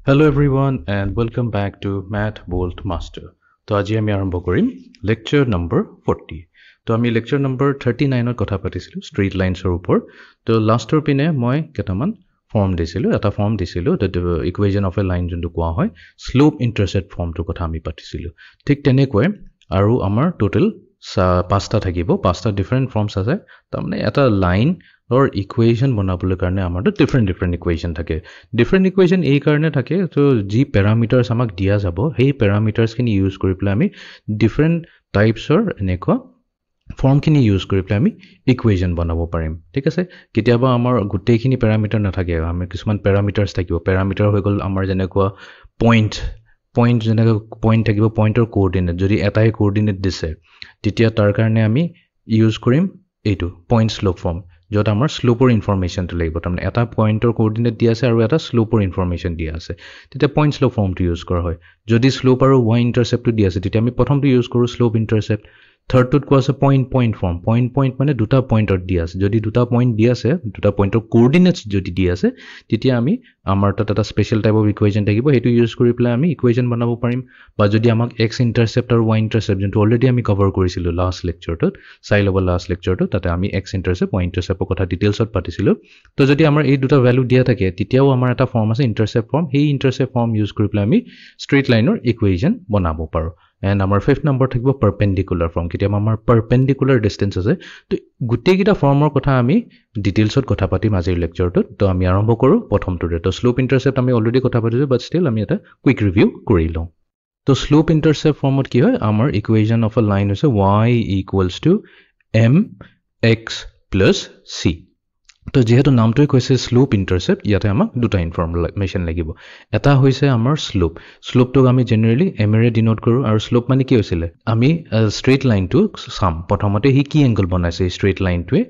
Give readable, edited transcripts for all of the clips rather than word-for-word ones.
Hello everyone and welcome back to Math Bolt Master. তো আজি আমি আৰম্ভ কৰিম lecture number 40. তো আমি lecture number 39 ৰ কথা পাতিছিলো straight lines ৰ ওপৰ. তো লাষ্টৰ পিনে মই কেটামান ফৰ্ম দিছিলো এটা ফৰ্ম দিছিলো the equation of a line যোনটো কোৱা হয় slope intercept ফৰ্মটো কথা আমি পাতিছিলো. ঠিক তেনেকৈ আৰু আমাৰ টোটাল পাঁচটা থাকিব পাঁচটা ডিফাৰেন্ট ফৰ্মছ আছে. তাৰমানে এটা লাইন or equation বনাবলৈ কাৰণে আমাৰটো different equation থাকে. Different equation এই কাৰণে থাকে তো যি parameters আমাক দিয়া যাব সেই parameters খিনি ইউজ কৰি পেলাই আমি different types or এনেকুৱা ফৰ্ম খিনি ইউজ কৰি পেলাই আমি equation বনাব পাৰিম. ঠিক আছে কেতিয়াবা আমাৰ গোটেইখিনি parameter নাথাকে আমি কিছুমান parameters থাকিব. Parameter হৈ গ'ল আমাৰ যেনেকুৱা point যেনেকৈ point থাকিব pointer coordinate যদি এটাই coordinate দিছে তেতিয়া তাৰ কাৰণে আমি ইউজ কৰিম এইটো point slope form যত আমাৰ স্লোপৰ ইনফৰমেশনটো লাগিব তাৰমানে এটা পইণ্টৰ কোঅৰ্ডিনেট দিয়া আছে আৰু এটা স্লোপৰ ইনফৰমেশন দিয়া আছে তেতিয়া পইণ্ট স্লোপ ফৰ্মটো ইউজ কৰা হয় যদি স্লোপ আৰু y ইন্টাৰসেপ্টটো দিয়া আছে তেতিয়া আমি প্ৰথমটো ইউজ কৰো স্লোপ ইন্টাৰসেপ্ট থাৰ্ডটোত কোৱা আছে পইণ্ট ফৰ্ম পইণ্ট মানে দুটা পইণ্টত দিয়া আছে যদি দুটা পইণ্ট দিয়া আছে দুটা পইণ্টৰ কোঅৰ্ডিনেটস যদি দিয়া আছে তেতিয়া আমি আমাৰ তাত এটা স্পেশাল টাইপ অফ ইকুৱেচন থাকিব হেতু ইউজ কৰি পেলাই আমি ইকুৱেচন বনাব পাৰিম বা যদি আমাক x ইন্টাৰসেপ্ট আৰু y ইন্টাৰসেপ্ট যোনটো অলৰেডি আমি কভাৰ কৰিছিলো লাষ্ট লেকচাৰটোত চাই ল'ব লাষ্ট লেকচাৰটো তাতে আমি x ইন্টাৰসেপ্ট y ইন্টাৰসেপ্টৰ কথা ডিটেইলছত পাতিছিলো তো যদি আমাৰ এই দুটা ভ্যালু দিয়া থাকে তেতিয়াও আমাৰ এটা ফৰ্ম আছে ইন্টাৰসেপ্ট ফৰ্ম সেই ইন্টাৰসেপ্ট ফৰ্ম ইউজ কৰি পেলাই আমি স্ট্ৰেইট লাইনৰ ইকুৱেচন বনাব পাৰো and আমাৰ fifth number থাকিব perpendicular form কিতিয়াবা আমাৰ perpendicular distance আছে তো গুটেই কিটা ফৰ্মৰ কথা আমি ডিটেইলছত কথা পাতিম আজিৰ লেকচাৰটোত তো আমি আৰম্ভ কৰো প্ৰথমটোৰে তো স্লোপ ইন্টাৰসেপ্ট আমি অলৰেডি কথা পাতিছো বাট ষ্টিল আমি এটা কুইক ৰিভিউ কৰি লওঁ তো স্লোপ ইন্টাৰসেপ্ট ফৰ্মত কি হয় আমাৰ ইকুৱেচন অফ আ লাইন হৈছে y equals to mx plus c তো যেহেতু নামটোই কৈছে স্লোপ ইন্টাৰসেপ্ট ইয়াতে আমাক দুটা ইনফৰমেশন লাগিব এটা হৈছে আমাৰ স্লোপটোক আমি জেনাৰেলি m ৰে ডিনোট কৰো আৰু স্লোপ মানে কি হৈছিল আমি স্ট্ৰেইট লাইনটো সাম প্ৰথমতে হি কি এংগল বনাইছে straight লাইনটোৱে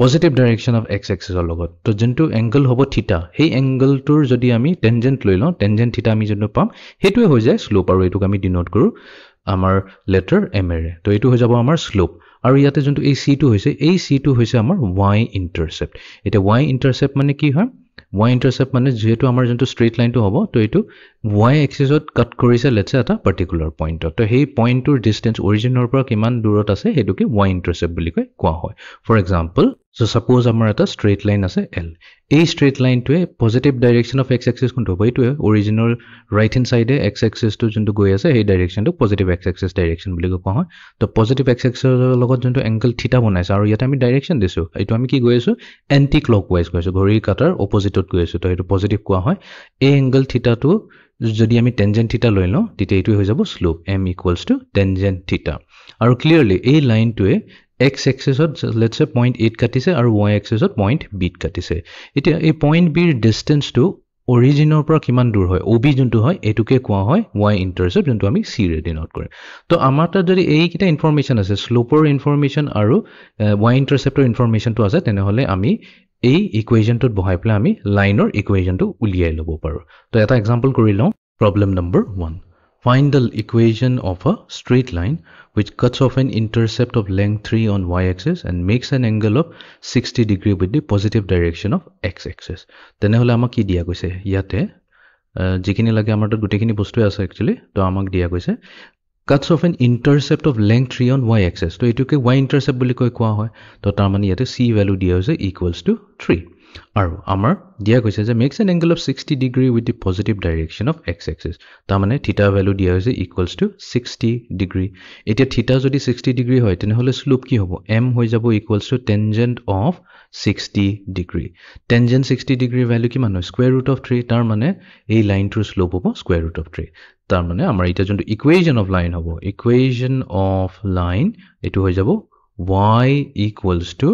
positive direction of x এক্সিছৰ লগত তো যোনটো এংগল হ'ব থিটা সেই এংগলটোৰ যদি আমি টেনজেন্ট লৈ লওঁ টেনজেন্ট থিটা আমি যোনটো পাম হেতুৱে হৈ যায় স্লোপ আৰু এটোক আমি ডিনোট কৰো আমাৰ লেটাৰ m ৰে তো এটো হৈ যাব আমাৰ স্লোপ আৰু ইয়াতে যোনটো এই c2 হৈছে এই c2 হৈছে আমাৰ y ইন্টাৰসেপ্ট এটা y ইন্টাৰসেপ্ট মানে কি হয় y ইন্টাৰসেপ্ট মানে যেহেতু আমাৰ যোনটো স্ট্ৰেইট লাইনটো হ'ব তো এটো y এক্সিছত কাট কৰিছে লেটস এটা পাৰ্টিকুলাৰ পইণ্টত তো সেই পইণ্টৰ ডিসটেন্স অৰিজিনৰ পৰা কিমান দূৰত আছে হেতুকে y ইন্টাৰসেপ্ট বুলি কোৱা হয় ফৰ এক্সাম্পল so suppose আমাৰ এটা straight line আছে L এই straight line টোৱে positive direction of x axis কোনটো হ'ব এইটোৱে original right hand side x axis টো যোনটো গৈ আছে এই direction টো positive x axis direction বুলি কোৱা হয় তো positive x axis ৰ লগত যোনটো angle θ বনাইছে আৰু ইয়াতে আমি direction দিছো এইটো আমি কি গৈ আছো anti clockwise গৈ আছো ঘড়ীৰ কাটাৰ opposite গৈ আছো তো এইটো positive কোৱা হয় এই angle θ টো যদি আমি tangent θ লৈ লওঁ তেতিয়া এইটো হৈ যাব slope m equals to tangent θ আৰু clearly এই লাইনটোৱে x axis let's say point 8 কাটিছে আৰু y axis point b কাটিছে এতিয়া এই point b ৰ ডিসটেন্স টো অৰিজিনৰ পৰা কিমান দূৰ হয় ob যোনটো হয় এটুকে কোৱা হয় y ইন্টাৰসেপ্ট যোনটো আমি c ৰে ডিনোট কৰিম তো আমাৰ তাত যদি এই কিটা ইনফৰমেশন আছে স্লোপৰ ইনফৰমেশন আৰু y ইন্টাৰসেপ্টৰ ইনফৰমেশনটো আছে তেনেহলে আমি এই ইকুৱেচনটোত বহাই পেলাই আমি লাইনৰ ইকুৱেচনটো উলিয়াই ল'ব পাৰো তো এটা এক্সাম্পল কৰি লওঁ problem number 1 Find the equation of a straight line which cuts off an intercept of length 3 on y-axis and makes an angle of 60 degree with the positive direction of x-axis. তেনেহলে আমাক কি দিয়া গৈছে ইয়াতে যিখিনি লাগে আমাৰ তাত গুটেখিনি বস্তু আছে actually তো আমাক দিয়া গৈছে cuts off an intercept of length 3 on y-axis তো এটোকে y-intercept বুলি কোৱা হয় তো তাৰ মানে ইয়াতে c value দিয়া হৈছে equals to 3 আৰু আমাৰ দিয়া গৈছে যে makes an angle of 60 degree with the positive direction of x-axis তাৰ মানে θ value দিয়া হৈছে equals to 60 degree এতিয়া θ যদি 60 degree হয় তেনেহলে স্লোপ কি হ'ব m হৈ যাব equals to tangent of 60 degree tangent 60 degree value কিমান হয় square root of 3 তাৰ মানে এই লাইনটোৰ স্লোপ হ'ব square root of 3 তাৰ মানে আমাৰ এটা যোনটো equation of line হ'ব equation of line এটো হৈ যাব y equals to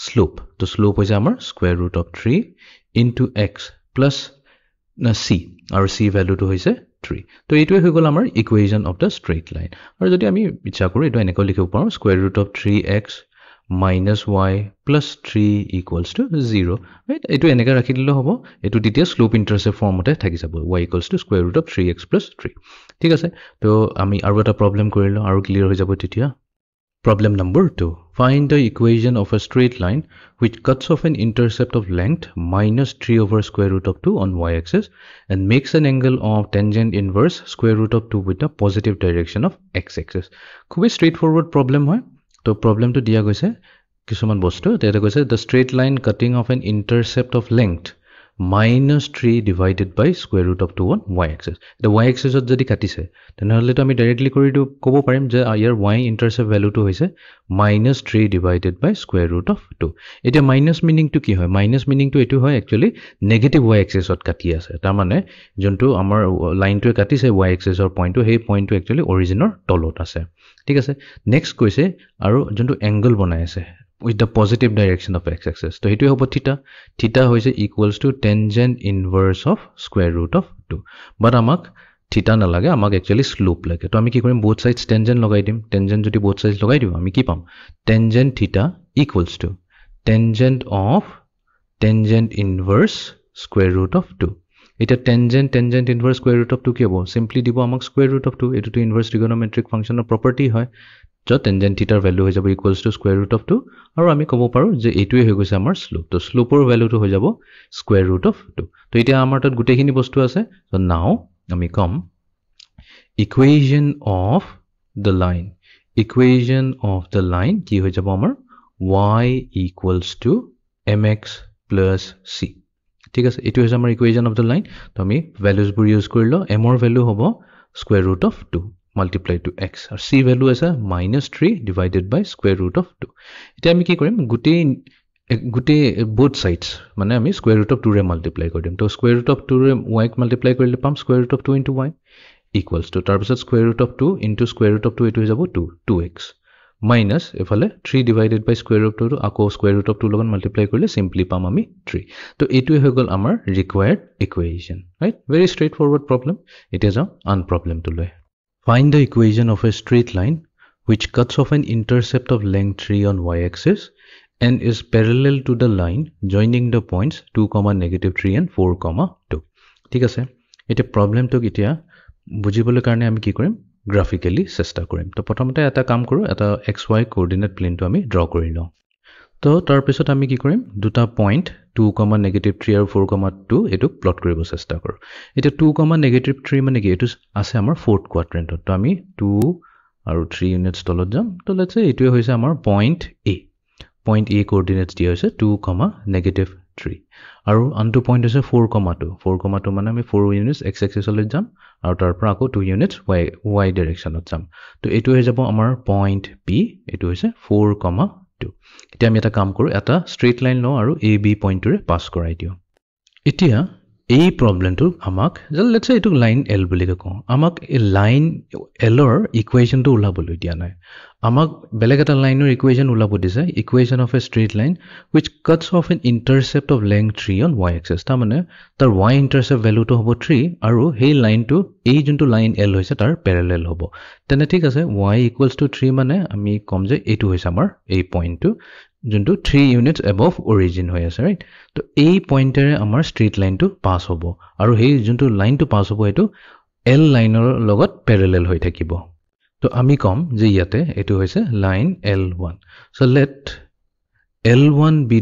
slope তো slope হৈছে আমাৰ square root of 3 into x plus c আৰু c value টো হৈছে 3 তো এইটোৱে হৈ গ'ল আমাৰ equation of the straight line আৰু যদি আমি ইচ্ছা কৰো এটো এনেকৈ লিখিব পাৰো square root of 3x minus y plus 3 equals to 0 right এটো এনেকৈ ৰাখি দিলে হ'ব এটো তেতিয়া স্লোপ ইন্টাৰসেপ্ট ফৰ্মতে থাকি যাব y equals to square root of 3x plus 3 ঠিক আছে তো আমি আৰু এটা প্ৰবলেম কৰিলো আৰু ক্লিয়াৰ হৈ যাব তেতিয়া Problem number 2. Find the equation of a straight line which cuts off an intercept of length minus 3 over square root of 2 on y-axis and makes an angle of tangent inverse square root of 2 with the positive direction of x-axis. Quite straightforward problem hoy. So problem to dia goise kisuman bostu teta goise the straight line cutting off an intercept of length minus 3 divided by square root of 2 on y-axis. The y-axis ot jodi katise tenhole to ami directly kori do kobo parim je your y-intercept value to hoise minus 3 divided by square root of 2. Eta minus meaning to ki hoy? Minus meaning to etu hoy actually negative y-axis ot kati ase. Ta mane jontu amar line to katise y-axis or point to hey point to actually origin or tolot ase. Thik ase. Next koise aru jontu angle banai ase with the positive direction of x-axis. So it will have theta. Theta is equals to tangent inverse of square root of 2. But amak theta na lage, amak actually slope lage. So ami ki korim both sides tangent logai dim. Tangent jodi both sides logai dim, ami ki pam? Tangent theta equals to tangent of tangent inverse square root of 2. Eta tangent inverse square root of 2 ki hobo? Simply dibo amak square root of 2. Etu to inverse trigonometric function or property hoy. So tangent theta value hoy jabo equals to square root of 2 aru ami kobo paru je etue hoy goise amar slope. To slope or value to hoy jabo square root of 2. To eta amar tat gute khini bostu ase. So now ami kom equation of the line ki hoy jabo amar y equals to mx plus c. ঠিক আছে, এটো হৈছে আমাৰ equation of the line. তো আমি values বোৰ use কৰিলো। m ৰ ভ্যালু হ'ব square root of 2 multiplied to x আৰু c ভ্যালু আছে -3 divided by square root of 2। এতিয়া আমি কি কৰিম, গুটে both sides মানে আমি square root of 2 ৰে মাল্টিপ্লাই কৰিম। তো square root of 2 ৰে y ক মাল্টিপ্লাই কৰিলে পাম square root of 2 into y equals to তাৰ পিছত square root of 2 into square root of 2 এটো হৈ যাব 2x minus এফালে 3 divided by square root of 2 আকৌ square root of 2 লগত মাল্টিপ্লাই কৰিলে সিম্পলি পাম আমি 3। তো এটোই হৈ গল আমাৰ required equation, right? Very straightforward problem। এটা যাও আন প্ৰবলেম টু লৈ। Find the equation of a straight line which cuts off an intercept of length 3 on y-axis and is parallel to the line joining the points 2, -3 and 4, 2। ঠিক আছে, এটা প্ৰবলেমটো এতিয়া বুজিবলৈ কাৰণে আমি কি কৰিম, গ্ৰাফিক্যালি চেষ্টা কৰিম। তো প্ৰথমতে এটা কাম কৰো, এটা xy কোঅৰ্ডিনেট প্লেনটো আমি ড্ৰ কৰি লওঁ। তো তাৰ পিছত আমি কি কৰিম, দুটা পইণ্ট 2, -3 আৰু 4, 2 এটো প্লট কৰিব চেষ্টা কৰো। এটা 2, -3 মানে কি, এটো আছে আমাৰ 4th কোৱাড্ৰেন্টত। তো আমি 2 আৰু 3 ইউনিটছ তলত যাম। তো লেটস সে এটোৱে হৈছে আমাৰ পইণ্ট A কোঅৰ্ডিনেটছ দিয়া হৈছে 2, -3 আৰু আনটো পইণ্ট হৈছে 4, 2 মানে আমি 4 ইউনিটছ x এক্সিছলৈ যাম আৰু তাৰ পৰা আকৌ 2 ইউনিটছ y ডাইৰেকশ্যনত যাম। তো এটো হৈ যাব আমাৰ পইণ্ট P, এটো হৈছে 4, 2। এতিয়া আমি এটা কাম কৰো, এটা স্ট্ৰেইট লাইন লওঁ আৰু AB পইণ্টৰে পাস কৰাই দিও। এতিয়া এই প্ৰবলেমটো আমাক লেটস সে এটো লাইন L বুলি কওঁ, আমাক এই লাইন L ৰ ইকুৱেশ্যনটো উলাবলৈ দিয়া নাই, আমাক বেলেগ এটা লাইনৰ ইকুৱেশ্যন উলাব দিছে। Equation of a straight line which cuts off an intercept of length 3 on y-axis। তাৰ মানে তাৰ y intercept ভ্যালুটো হ'ব 3 আৰু সেই লাইনটো এই যোনটো লাইন L হৈছে তাৰ প্যাৰালেল হ'ব। তেনে ঠিক আছে, y equals to 3 মানে আমি কম যে এইটো হৈছে আমাৰ এই পইণ্টটো যোনটো 3 ইউনিটছ above origin হৈ আছে, ৰাইট? তো এই পইণ্টেৰে আমাৰ স্ট্ৰেইট লাইনটো পাস হ'ব আৰু সেই যোনটো লাইনটো পাস হ'ব এটো L লাইনৰ লগত প্যাৰালেল হৈ থাকিব। তো আমি কম যে ইয়াতে এটো হৈছে line L1। So let L1 be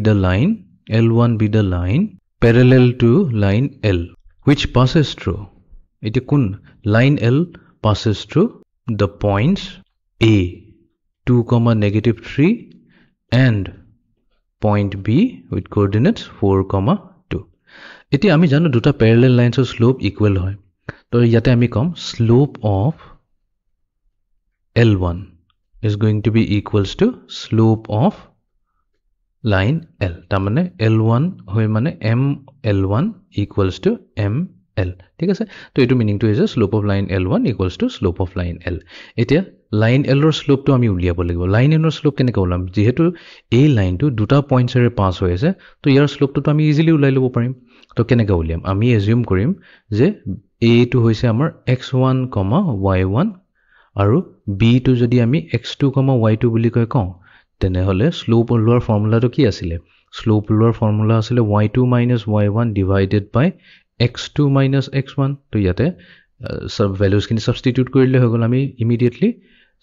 the line parallel to line L which passes through, it kun line L passes through the points A 2, -3 and point B with coordinates 4, 2। এটি আমি জানো দুটা parallel lines of slope equal হয়। তো ইয়াতে আমি কম slope of L1 is going to be equals to slope of line L। তাৰ মানে L1 হয় মানে ML1 equals to ML। ঠিক আছে, তো এটো মিনিংটো হৈছে slope of line L1 equals to slope of line L। এতিয়া লাইন L ৰ স্লোপটো আমি উলিয়াব লাগিব। লাইন L ৰ স্লোপ কেনেকৈ উলাম, যেহেতু এই লাইনটো দুটা পইণ্টছৰে পাস হৈ আছে, তো ইয়াৰ স্লোপটো আমি ইজিলি উলাই ল'ব পাৰিম। তো কেনেকৈ উলিয়াম, আমি এজিউম কৰিম যে A টো হৈছে আমাৰ x1, y1 আৰু B টো যদি আমি x2, y2 বুলি কওঁ, তেনেহলে স্লোপ উলোৱাৰ ফৰ্মুলাটো কি আছিল, স্লোপ উলোৱাৰ ফৰ্মুলা আছিল y2 - y1 divided by x2 - x1। তো ইয়াতে সব ভ্যালুজ খিনি সাবস্টিটিউট কৰিলে হৈ গল আমি ইমিডিয়েটলি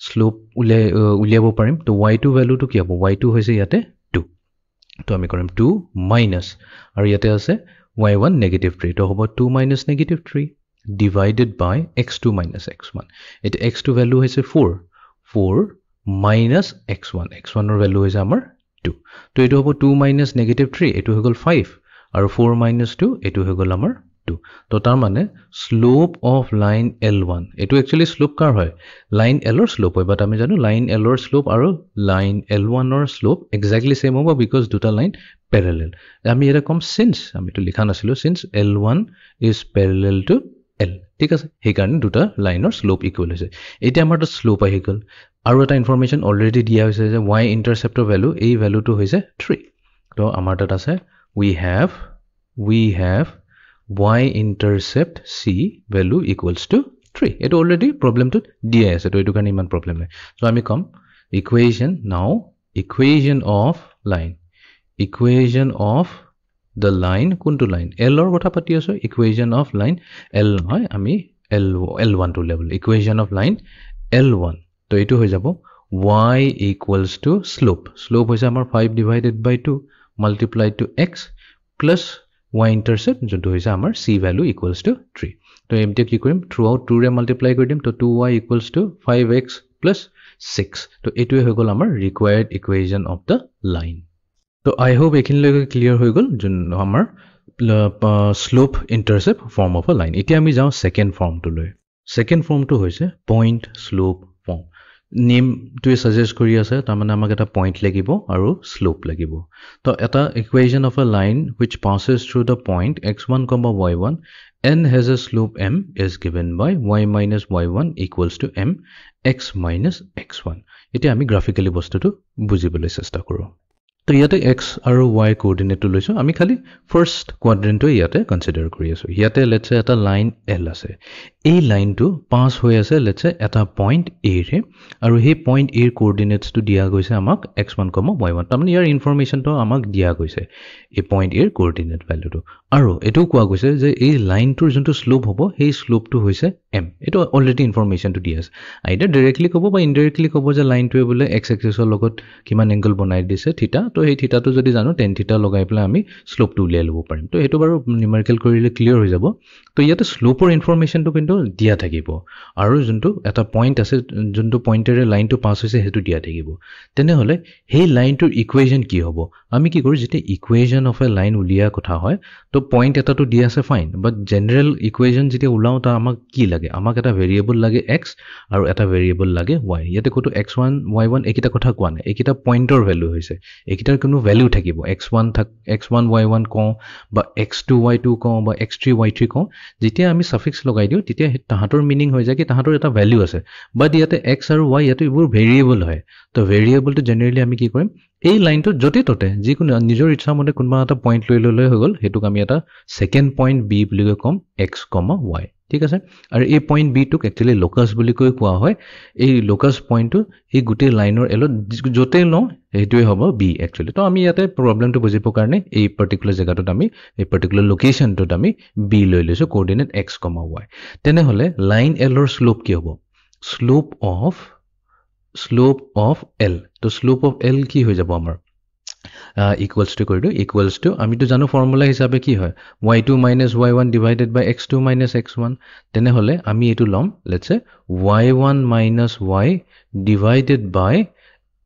স্লোপ উলিয়াব পাৰিম তো y2 ভ্যালুটো কি হ'ব y2 হৈছে ইয়াতে 2 তো আমি কৰিম 2 মাইনাস আৰু ইয়াতে আছে y1 negative 3 তো হ'ব 2 minus negative 3 divided by x2 minus x1 এটা x2 ভ্যালু হৈছে 4 4 minus x1 x1 ৰ ভ্যালু হৈছে আমাৰ 2 তো এটো হ'ব 2 minus negative 3 এটো হৈ গল 5 আৰু 4 minus 2 এটো হৈ গল আমাৰ 2 তো তাৰ মানে slope of line L1 এটো actually slope কাৰ হয় line L ৰ slope হয় বাট আমি জানো line L ৰ slope আৰু line L1 ৰ slope exactly same হ'ব because দুটা line parallel আমি এটা কম since আমি তো লিখা নাছিলো since L1 is parallel to L ঠিক আছে সেই কাৰণে দুটা লাইনৰ slope equal হৈছে এটা আমাৰ তো slope আহি গল আৰু এটা ইনফৰমেশন অলৰেডি দিয়া হৈছে যে y interceptor value এই ভ্যালুটো হৈছে 3 তো আমাৰ তাত আছে we have y intercept c value equals to 3 এটো অলৰেডি প্ৰবলেমটো দিয়া আছে তো এটো কাৰণে ইমান প্ৰবলেম নাই সো আমি কম equation of the line কোনটো লাইন l ৰ কথা পাতি আছো equation of line l নহয় আমি l1 to level equation of line l1 তো এটো হৈ যাব y equals to slope হৈছে আমাৰ 5 divided by 2 multiplied to x plus y intercept যোনটো হৈছে আমাৰ c value equals to 3 তো এমটি কি কৰিম throughout 2 ৰে multiply কৰি দিম তো 2y equals to 5x plus 6 তো এটোই হৈ গল আমাৰ required equation of the line তো I hope এখিনলৈকে ক্লিয়াৰ হৈ গল যোন আমাৰ slope intercept form of a line এতিয়া আমি যাও সেকেন্ড ফৰ্মটো লৈ সেকেন্ড ফৰ্মটো হৈছে point slope form name two suggest কৰি আছে তাৰ মানে আমাক এটা পইণ্ট লাগিব আৰু স্লোপ লাগিব তো এটা equation of a line which passes through the point x1, y1 and has a slope m is given by y minus y1 equals to m x minus x1 এতিয়া আমি গ্ৰাফিক্যালি বস্তুটো বুজিবলৈ চেষ্টা কৰো তো ইয়াতে x আৰু y কোঅৰ্ডিনেটটো লৈছো আমি খালি ফাৰ্স্ট কোৱাড্ৰেন্টটো ইয়াতে কনসিডাৰ কৰি আছো ইয়াতে লেটস সে এটা লাইন l আছে এই লাইনটো পাস হৈ আছে লেটস সে এটা পইণ্ট a ৰে আৰু সেই পইণ্ট a ৰ কোঅৰ্ডিনেটছটো দিয়া গৈছে আমাক x1, y1 তাৰমানে ইয়াৰ ইনফৰমেশনটো আমাক দিয়া গৈছে এই পইণ্ট a ৰ কোঅৰ্ডিনেট ভ্যালুটো আৰু এটো কোৱা গৈছে যে এই লাইনটোৰ যোনটো স্লোপ হ'ব সেই স্লোপটো হৈছে m এটো অলৰেডি ইনফৰমেশনটো দিয়া আছে আইদাৰ ডাইৰেক্টলি ক'ব বা ইনডাইৰেক্টলি ক'ব যে লাইনটোৱে বোলে x এক্সিছৰ লগত কিমান এংগল বনাই দিছে থিটা তো এই থিটাটো যদি জানো tan থিটা লগাই পেলাই আমি স্লোপটো উলিয়াই লব পাৰিম তো এটো বাৰু নিউমেৰিকেল কৰিলে ক্লিয়াৰ হৈ যাব তো ইয়াতে স্লোপৰ ইনফৰমেশনটো কিন্তু দিয়া থাকিব আৰু যোনটো এটা পইণ্ট আছে যোনটো পইণ্টেৰে লাইনটো পাস হৈছে হেতু দিয়া থাকিব তেনে হলে সেই লাইনটোৰ ইকুৱেশ্যন কি হ'ব আমি কি কৰো যেতে ইকুৱেশ্যন অফ এ লাইন উলিয়া কথা হয় তো পইণ্ট এটাটো দিয়া আছে ফাইন বাট জেনাৰেল ইকুৱেশ্যন যেতে উলাও তা আমাক কি লাগে আমাক এটা ভেৰিয়েবল লাগে x আৰু এটা ভেৰিয়েবল লাগে y ইয়াতে কতো x1 y1 একিটা কথা কোৱা নাই একিটা পইণ্টৰ ভ্যালু হৈছে একিটাৰ কোনো ভ্যালু থাকিব x1 y1 কও বা x2 y2 কও বা x3 y3 কও যেতিয়া আমি সাফিক্স লগাই দিও তেতিয়া তাহাতৰ মিনিং হৈ যায় কি তাহাতৰ এটা ভ্যালু আছে বাট ইয়াতে x আৰু y ইয়াতে ইবোৰ ভেৰিয়েবল হয় তো ভেৰিয়েবলটো জেনাৰেলি আমি কি কৰিম এই লাইনটো যতে ততে যিকোনো নিজৰ ইচ্ছা মতে কোনবা এটা পইণ্ট লৈ ললে হৈ গল হেতুক আমি এটা সেকেন্ড পইণ্ট b বুলি কম x, y ঠিক আছে আৰু এই পইণ্ট b টুক একচুয়ালি লোকাস বুলি কোৱা হয় এই লোকাস পইণ্টটো এই গুটে লাইনৰ এল যতে লও হেতুৱে হ'ব b একচুয়ালি তো আমি ইয়াতে প্ৰবলেমটো বুজিব কাৰণে এই পাৰ্টিকুলাৰ জায়গাটোত আমি এই পাৰ্টিকুলাৰ লোকেশনটোত আমি b লৈ লৈছো কোঅৰ্ডিনেট x, y তেনে হলে লাইন l ৰ স্লোপ কি হ'ব slope of l তো slope of l কি হৈ যাব আমাৰ equals to আমি তো জানো ফৰ্মুলা হিচাপে কি হয় y2 minus y1 divided by x2 minus x1 তেনে হলে আমি এটো লম let's say y1 minus y divided by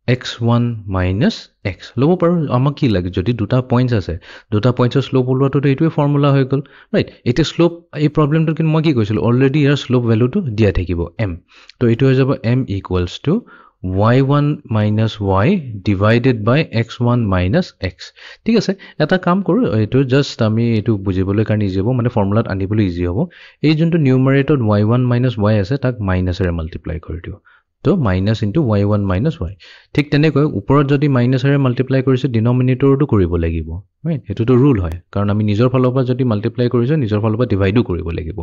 x1 minus x লব পাৰো আমাক কি লাগে যদি দুটা পইণ্টস আছে দুটা পইণ্টছৰ স্লোপ উলোৱাটো এইটোৱে ফৰ্মুলা হৈ গল ৰাইট এটা স্লোপ এই প্ৰবলেমটো কিন মই কি কৈছিল অলৰেডি ইয়াৰ স্লোপ ভ্যালুটো দিয়া থাকিব m তো এইটো হৈ যাব m equals to y1 minus y divided by x1 minus x ঠিক আছে এটা কাম কৰো এটো জাস্ট আমি এটো বুজিবলৈ কাৰণে ইজি হ'ব মানে ফৰ্মুলাত আনিবলৈ ইজি হ'ব এই যোনটো নিউমাৰেটৰত y1 minus y আছে তাক মাইনাসৰে মাল্টিপ্লাই কৰি দিও তো minus into y1 minus y ঠিক তেনেকৈ ওপৰত যদি মাইনাসৰে মাল্টিপ্লাই কৰিছে ডিনোমিনেটৰটো কৰিব লাগিব right এটোটো rule হয় কাৰণ আমি নিজৰ ফালৰ পৰা যদি মাল্টিপ্লাই কৰিছো নিজৰ ফালৰ পৰা ডিভাইডও কৰিব লাগিব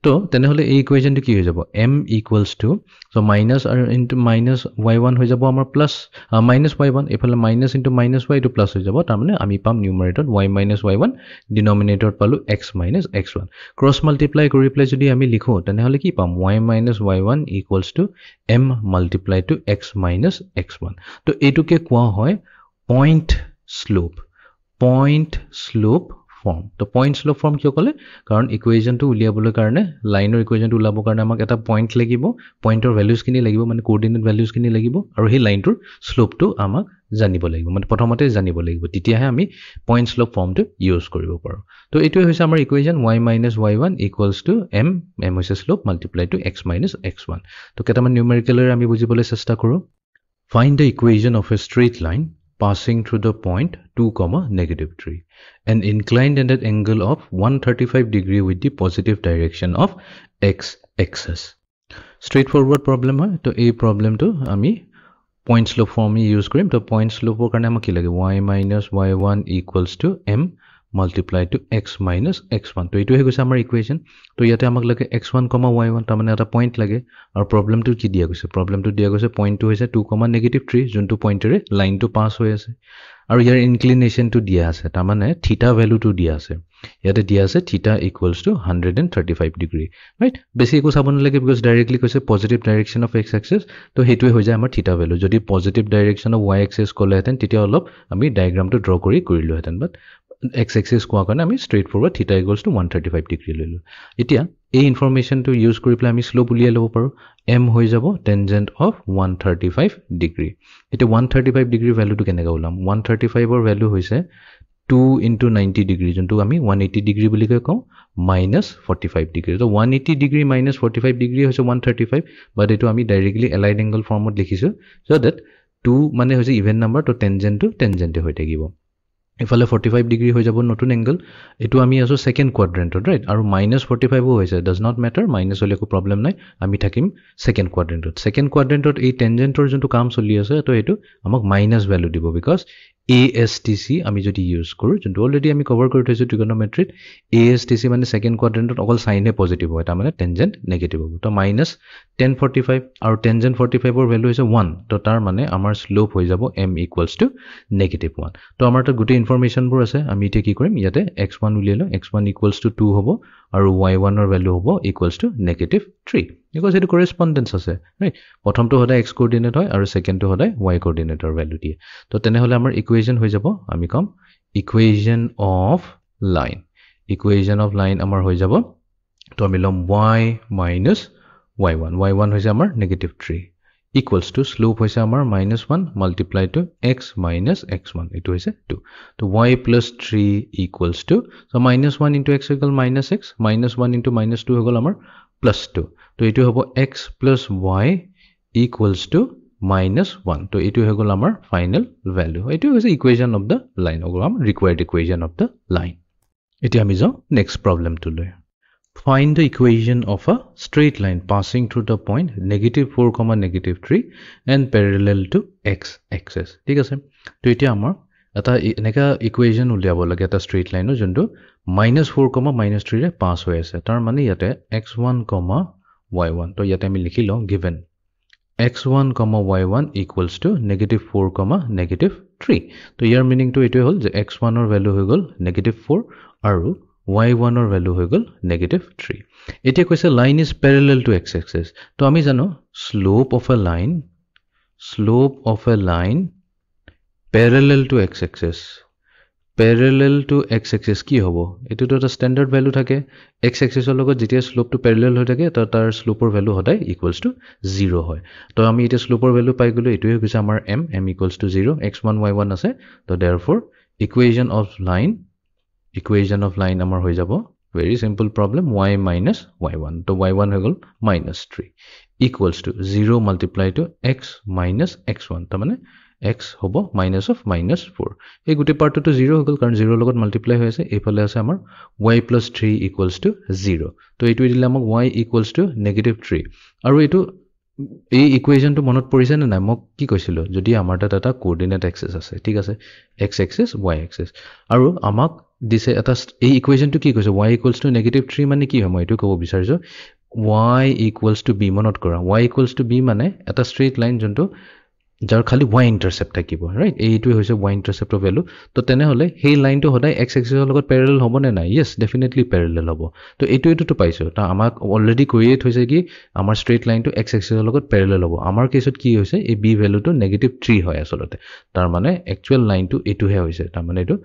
তো তেনেহলে এই ইকুৱেচনটো কি হৈ যাব m equals to so minus into minus y1 হৈ যাব আমাৰ plus minus y1 এফালে minus into minus y to plus হৈ যাব তাৰ মানে আমি পাম নিউমাৰেটৰত y minus y1 ডিনমিনেটৰত পালো x minus x1 cross multiply কৰি প্লাই যদি আমি লিখো তেনেহলে কি পাম y minus y1 equals to m multiplied to x minus x1 তো এটোকে কোৱা হয় point slope form তো point slope form কিয় কলে কাৰণ ইকুৱেচনটো উলিয়াবলৈ কাৰণে লাইনৰ ইকুৱেচনটো উলাবৰ কাৰণে আমাক এটা পইণ্ট লাগিব পইণ্টৰ ভ্যালুজ কিনি লাগিব মানে কোঅৰ্ডিনেট ভ্যালুজ কিনি লাগিব আৰু সেই লাইনটোৰ স্লোপটো আমাক জানিব লাগিব মানে প্ৰথমতে জানিব লাগিব তেতিয়াহে আমি পইণ্ট স্লোপ ফৰ্মটো ইউজ কৰিব পাৰো তো এটোই হৈছে আমাৰ ইকুৱেচন y minus y1 equals to m হৈছে slope multiplied to x minus x1 তো কেটামান নিউমেৰিকেলৰ আমি বুজিবলৈ চেষ্টা কৰো find the equation of a straight line passing through the point 2, -3 and inclined at an angle of 135 degree with the positive direction of x-axis. Straightforward problem hai to a problem to ami point slope form use krim to point slope karone amak ki lage y minus y1 equals to m multiplied to x minus x1 to etu he goise amar equation to yate amak lage x1, y1 ta mane eta point lage aru problem to ki dia goise point to hoise 2, -3 juntu point re line to pass hoy ase aru yar inclination to dia ase ta mane theta value to dia ase yate dia ase theta equals to 135 degree right basi ko sabon lage because directly koise positive direction of x axis to hetu hoy jay amar theta value jodi positive direction of y axis kole heten titia olop ami diagram to draw kori korilu heten but x axis কোৱা কাৰণে আমি straight forward theta equals to 135 degree লইলো এতিয়া এই information to use কৰি ply আমি slope উলিয়াই লব পাৰো m হৈ যাব tangent of 135 degree এটা 135 degree ভ্যালু টু কেনেকা উলাম 135 ৰ ভ্যালু হৈছে 2 into 90 degree যোনটো আমি 180 degree বুলি কওঁ -45 degree তো 180 degree -45 degree হৈছে 135 বাট এটো আমি ডাইৰেক্টলি এলাইড এংগল ফৰ্মত লিখিছো so that 2 মানে হৈছে ইভেন নাম্বাৰ তো tangent হৈ থাকিব ইফালে 45 degree হৈ যাব নতুন এংগল এটো আমি আছো সেকেন্ড কোয়াড্ৰেন্টত ৰাইট আৰু -45 হৈছে ডাজ নট ম্যাটাৰ মাইনাস হলে কো প্ৰবলেম নাই আমি থাকিম সেকেন্ড কোয়াড্ৰেন্টত এই টেনজেন্টৰ যোনটো কাম চলি আছে তো এটো আমাক মাইনাস ভ্যালু দিব বিকজ ASTC আমি যদি ইউজ কৰো যোনটো অলৰেডি আমি কভাৰ কৰি থৈছো ট্ৰিগনোমেট্ৰিত ASTC মানে সেকেন্ড কোয়াড্ৰেন্টত অকল সাইনহে পজিটিভ হয় তাৰ মানে টেনজেন্ট নেগেটিভ হ'ব তো -1045 আৰু টেনজেন্ট 45 ৰ ভ্যালু হৈছে 1 তো তাৰ মানে আমাৰ স্লোপ হৈ যাব m equals to -1 তো আমাৰ তাত গুটি ইনফৰমেশন বোৰ আছে আমি এতিয়া কি কৰিম ইয়াতে x1 উলিয়ালো x1 equals to 2 হ'ব আৰু y1 ৰ ভ্যালু হ'ব equals to -3 because এটো কৰেসপন্ডেন্স আছে ৰাইট প্ৰথমটো হদা x কোঅৰ্ডিনেট হয় আৰু সেকেন্ডটো হদা y কোঅৰ্ডিনেটৰ ভ্যালু দিয়ে তো তেনেহলে আমাৰ ইকুৱেচন হৈ যাব আমি কম ইকুৱেচন অফ লাইন আমাৰ হৈ যাব তো আমি লম y minus y1 হৈছে আমাৰ -3 equals to slope hoise amar -1 multiplied to x minus x1 etu hoise 2 to y plus 3 equals to so -1 into x equal -x -1 into -2 hogol amar +2 to etu hobo x plus y equals to -1 to etu hogol amar final value etu hoise equation of the line hogol amar required equation of the line eti ami jao next problem to loi Find the equation of a straight line passing through the point -4, -3 and parallel to x-axis. ঠিক আছে তো এতিয়া আমাৰ এটা এনেকা ইকুৱেচন উলিয়াব লাগে এটা straight line যোনটো -4, -3 ৰে পাস হৈ আছে তাৰ মানে ইয়াতে x1, y1 তো ইয়াতে আমি লিখি লওঁ given x1, y1 equals to -4, -3 তো ইয়াৰ মিনিং তো এটোই হ'ল যে x1 ৰ ভ্যালু হৈ গল -4 আৰু y1 or value হৈ গল -3 এতিয়া কৈছে line is parallel to x-axis তো আমি জানো slope of a line parallel to x-axis কি হ'ব এটো তো স্ট্যান্ডার্ড ভ্যালু থাকে x-axis ৰ লগত যেতিয়া স্লোপ টু প্যাৰেলেল হৈ থাকে তো তাৰ স্লোপৰ ভ্যালু সদায় ইকুৱেলস টু 0 হয় তো আমি এটা স্লোপৰ ভ্যালু পাই গলো এটোই হৈছে আমাৰ m equals to 0 x1 y1 আছে তো therefore equation of line amar hoy jabo very simple problem y minus y1 to y1 hoy gol -3 equals to 0 multiplied to x minus x1 ta mane x hobo minus of -4 ei guti part to 0 hoy gol karon 0 logot multiply hoy ase ei phale ase amar y plus 3 equals to 0 to etu dile amak y equals to -3 aru etu এই ইকুৱেশ্যনটো মনত পৰিছে নে নাই? মই কি কৈছিলোঁ, যদি আমাৰ তাত এটা কোঅৰ্ডিনেট এক্সিছ আছে, ঠিক আছে, এক্স এক্সিছ ৱাই এক্সিছ, আৰু আমাক দিছে এটা এই ইকুৱেশ্যনটো কি কৈছে, y ইকুৱেলছ টু -3 মানে কি হয়, মই এইটো ক'ব বিচাৰিছোঁ, y ইকুৱেলছ টু b, মনত কৰা, y ইকুৱেলছ টু b মানে এটা ষ্ট্ৰেইট লাইন যোনটো যাৰ খালি y ইণ্টাৰচেপ্ট থাকিব, ৰাইট, এইটোৱে হৈছে y ইণ্টাৰচেপ্টৰ ভেলু। তো তেনেহ'লে সেই লাইনটো সদায় এক্স এক্সিছৰ লগত পেৰেলেল হ'ব নে নাই? য়েছ, ডেফিনেটলি পেৰেলেল হ'ব। তো এইটোতো পাইছোঁ, তো আমাক অলৰেডি কৈয়ে থৈছে কি আমাৰ ষ্ট্ৰেইট লাইনটো এক্স এক্সিছৰ লগত পেৰেলেল হ'ব। আমাৰ কেছত কি হৈছে, এই b ভেলুটো -3 হয় আচলতে, তাৰমানে একচুৱেল লাইনটো এইটোহে হৈছে, তাৰমানে এইটো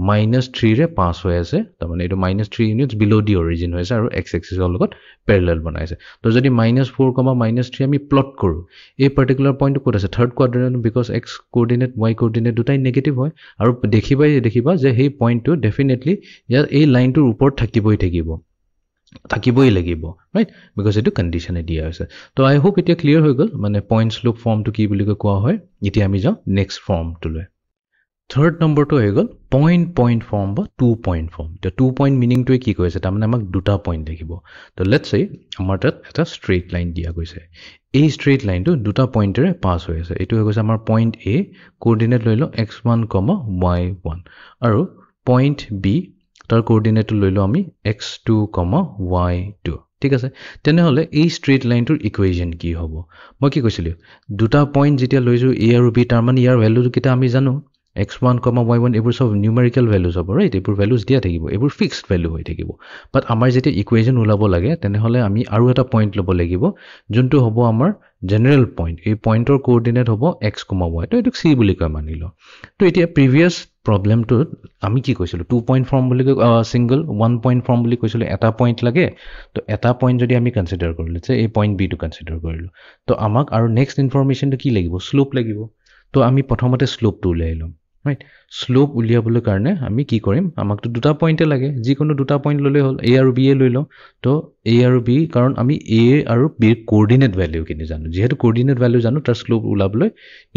-3ৰে পাছ হৈ আছে, তাৰমানে এইটো -3 ইউনিটছ বিল' দি অৰিজিন হৈ আছে আৰু এক্স এক্সিছৰ লগত পেৰেলেল বনাইছে। তো যদি -4, -3 আমি প্লট কৰোঁ, এই পাৰ্টিকুলাৰ পইণ্টটো ক'ত আছে, third quadrant, because x coordinate Y coordinate দুটাই নেগেটিভ হয়, আৰু দেখিবা যে সেই পইণ্টটো ডেফিনেটলি ইয়াত এই লাইনটোৰ ওপৰত থাকিবই লাগিব, ৰাইট, বিকজ এইটো কণ্ডিশ্যনে দিয়া হৈছে। তো আই হোপ এতিয়া ক্লিয়াৰ হৈ গ'ল, মানে পইণ্ট শ্লোপ ফৰ্মটো কি বুলি কোৱা হয়। এতিয়া আমি যাওঁ নেক্সট ফৰ্মটোলৈ। থাৰ্ড নম্বৰটো হৈ গ'ল পইণ্ট ফৰ্ম বা 2 পইণ্ট ফৰ্ম। এতিয়া 2 পইণ্ট মিনিংটোৱে কি কৈছে, তাৰমানে আমাক দুটা পইণ্ট দেখিব। তো লেটছ চে আমাৰ তাত এটা ষ্ট্ৰেইট লাইন দিয়া গৈছে, এই ষ্ট্ৰেইট লাইনটো দুটা পইণ্টেৰে পাছ হৈ আছে। এইটো হৈ গৈছে আমাৰ পইণ্ট এ, কোঅৰ্ডিনেট লৈ লওঁ x1, y1, আৰু পইণ্ট বি, তাৰ কোঅৰ্ডিনেটটো লৈ লওঁ আমি x2, y2, ঠিক আছে। তেনেহ'লে এই ষ্ট্ৰেইট লাইনটোৰ ইকুৱেশ্যন কি হ'ব? মই কি কৈছিলোঁ, দুটা পইণ্ট যেতিয়া লৈছোঁ এ আৰু বি, তাৰমানে ইয়াৰ ভেলুকেইটা আমি জানো, x1, y1, এইবোৰ চব নিউমেৰিকেল ভেলুজ হ'ব, ৰাইট, এইবোৰ ভেলুজ দিয়া থাকিব, এইবোৰ ফিক্সড ভেলু হৈ থাকিব। বাট আমাৰ যেতিয়া ইকুৱেশ্যন ওলাব লাগে, তেনেহ'লে আমি আৰু এটা পইণ্ট ল'ব লাগিব, যোনটো হ'ব আমাৰ জেনেৰেল পইণ্ট। এই পইণ্টৰ কোঅৰ্ডিনেট হ'ব x, y, তো এইটোক চি বুলি কয় মানি লওঁ। তো এতিয়া প্ৰিভিয়াছ প্ৰব্লেমটোত আমি কি কৈছিলোঁ, 2 পইণ্ট ফৰ্ম বুলি কৈ, 1 পইণ্ট ফৰ্ম বুলি কৈছিলোঁ, এটা পইণ্ট লাগে। তো এটা পইণ্ট যদি আমি কনচিডাৰ কৰিলোঁ, যে এই পইণ্ট বিটো কনচিডাৰ কৰিলোঁ, তো আমাক আৰু নেক্সট ইনফৰমেশ্যনটো কি লাগিব, শ্লোপ লাগিব। তো আমি প্ৰথমতে শ্লোপটো উলিয়াই ল'ম, ৰাইট। শ্লোপ উলিয়াবলৈ কাৰণে আমি কি কৰিম, আমাকতো দুটা পইণ্টে লাগে, যিকোনো দুটা পইণ্ট ল'লেই হ'ল, এ আৰু বি লৈ লওঁ। তো এ আৰু বি, কাৰণ আমি এ আৰু বিৰ কোঅৰ্ডিনেট ভেলুখিনি জানো, যিহেতু কোঅৰ্ডিনেট ভেলু জানো, তাৰ শ্লোপ ওলাবলৈ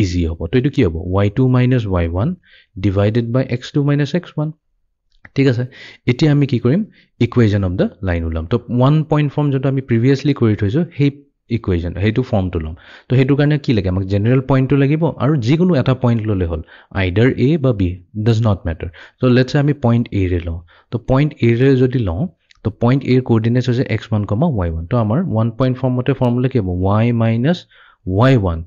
ইজি হ'ব। তো এইটো কি হ'ব, y2 - y1 divided by x2 - x1, ঠিক আছে। এতিয়া আমি কি কৰিম, ইকুৱেশ্যন অফ দ্য লাইন ওলাম। তো 1 পইণ্ট ফৰ্ম যোনটো আমি প্ৰিভিয়াছলি কৰি থৈছোঁ, সেই ইকুৱেশ্যন, সেইটো ফৰ্মটো ল'ম। তো সেইটোৰ কাৰণে কি লাগে, আমাক জেনেৰেল পইণ্টটো লাগিব, আৰু যিকোনো এটা পইণ্ট ল'লে হ'ল, আইডাৰ এ বা বি, ডাজ নট মেটাৰ। তো লেটছ আমি পইণ্ট এৰে লওঁ। তো পইণ্ট এৰে যদি লওঁ, তো পইণ্ট এৰ কোঅৰ্ডিনেটছ হৈছে x1, y1। তো আমাৰ 1 পইণ্ট ফৰ্মতে ফৰ্মুলা কি হ'ব, y - y1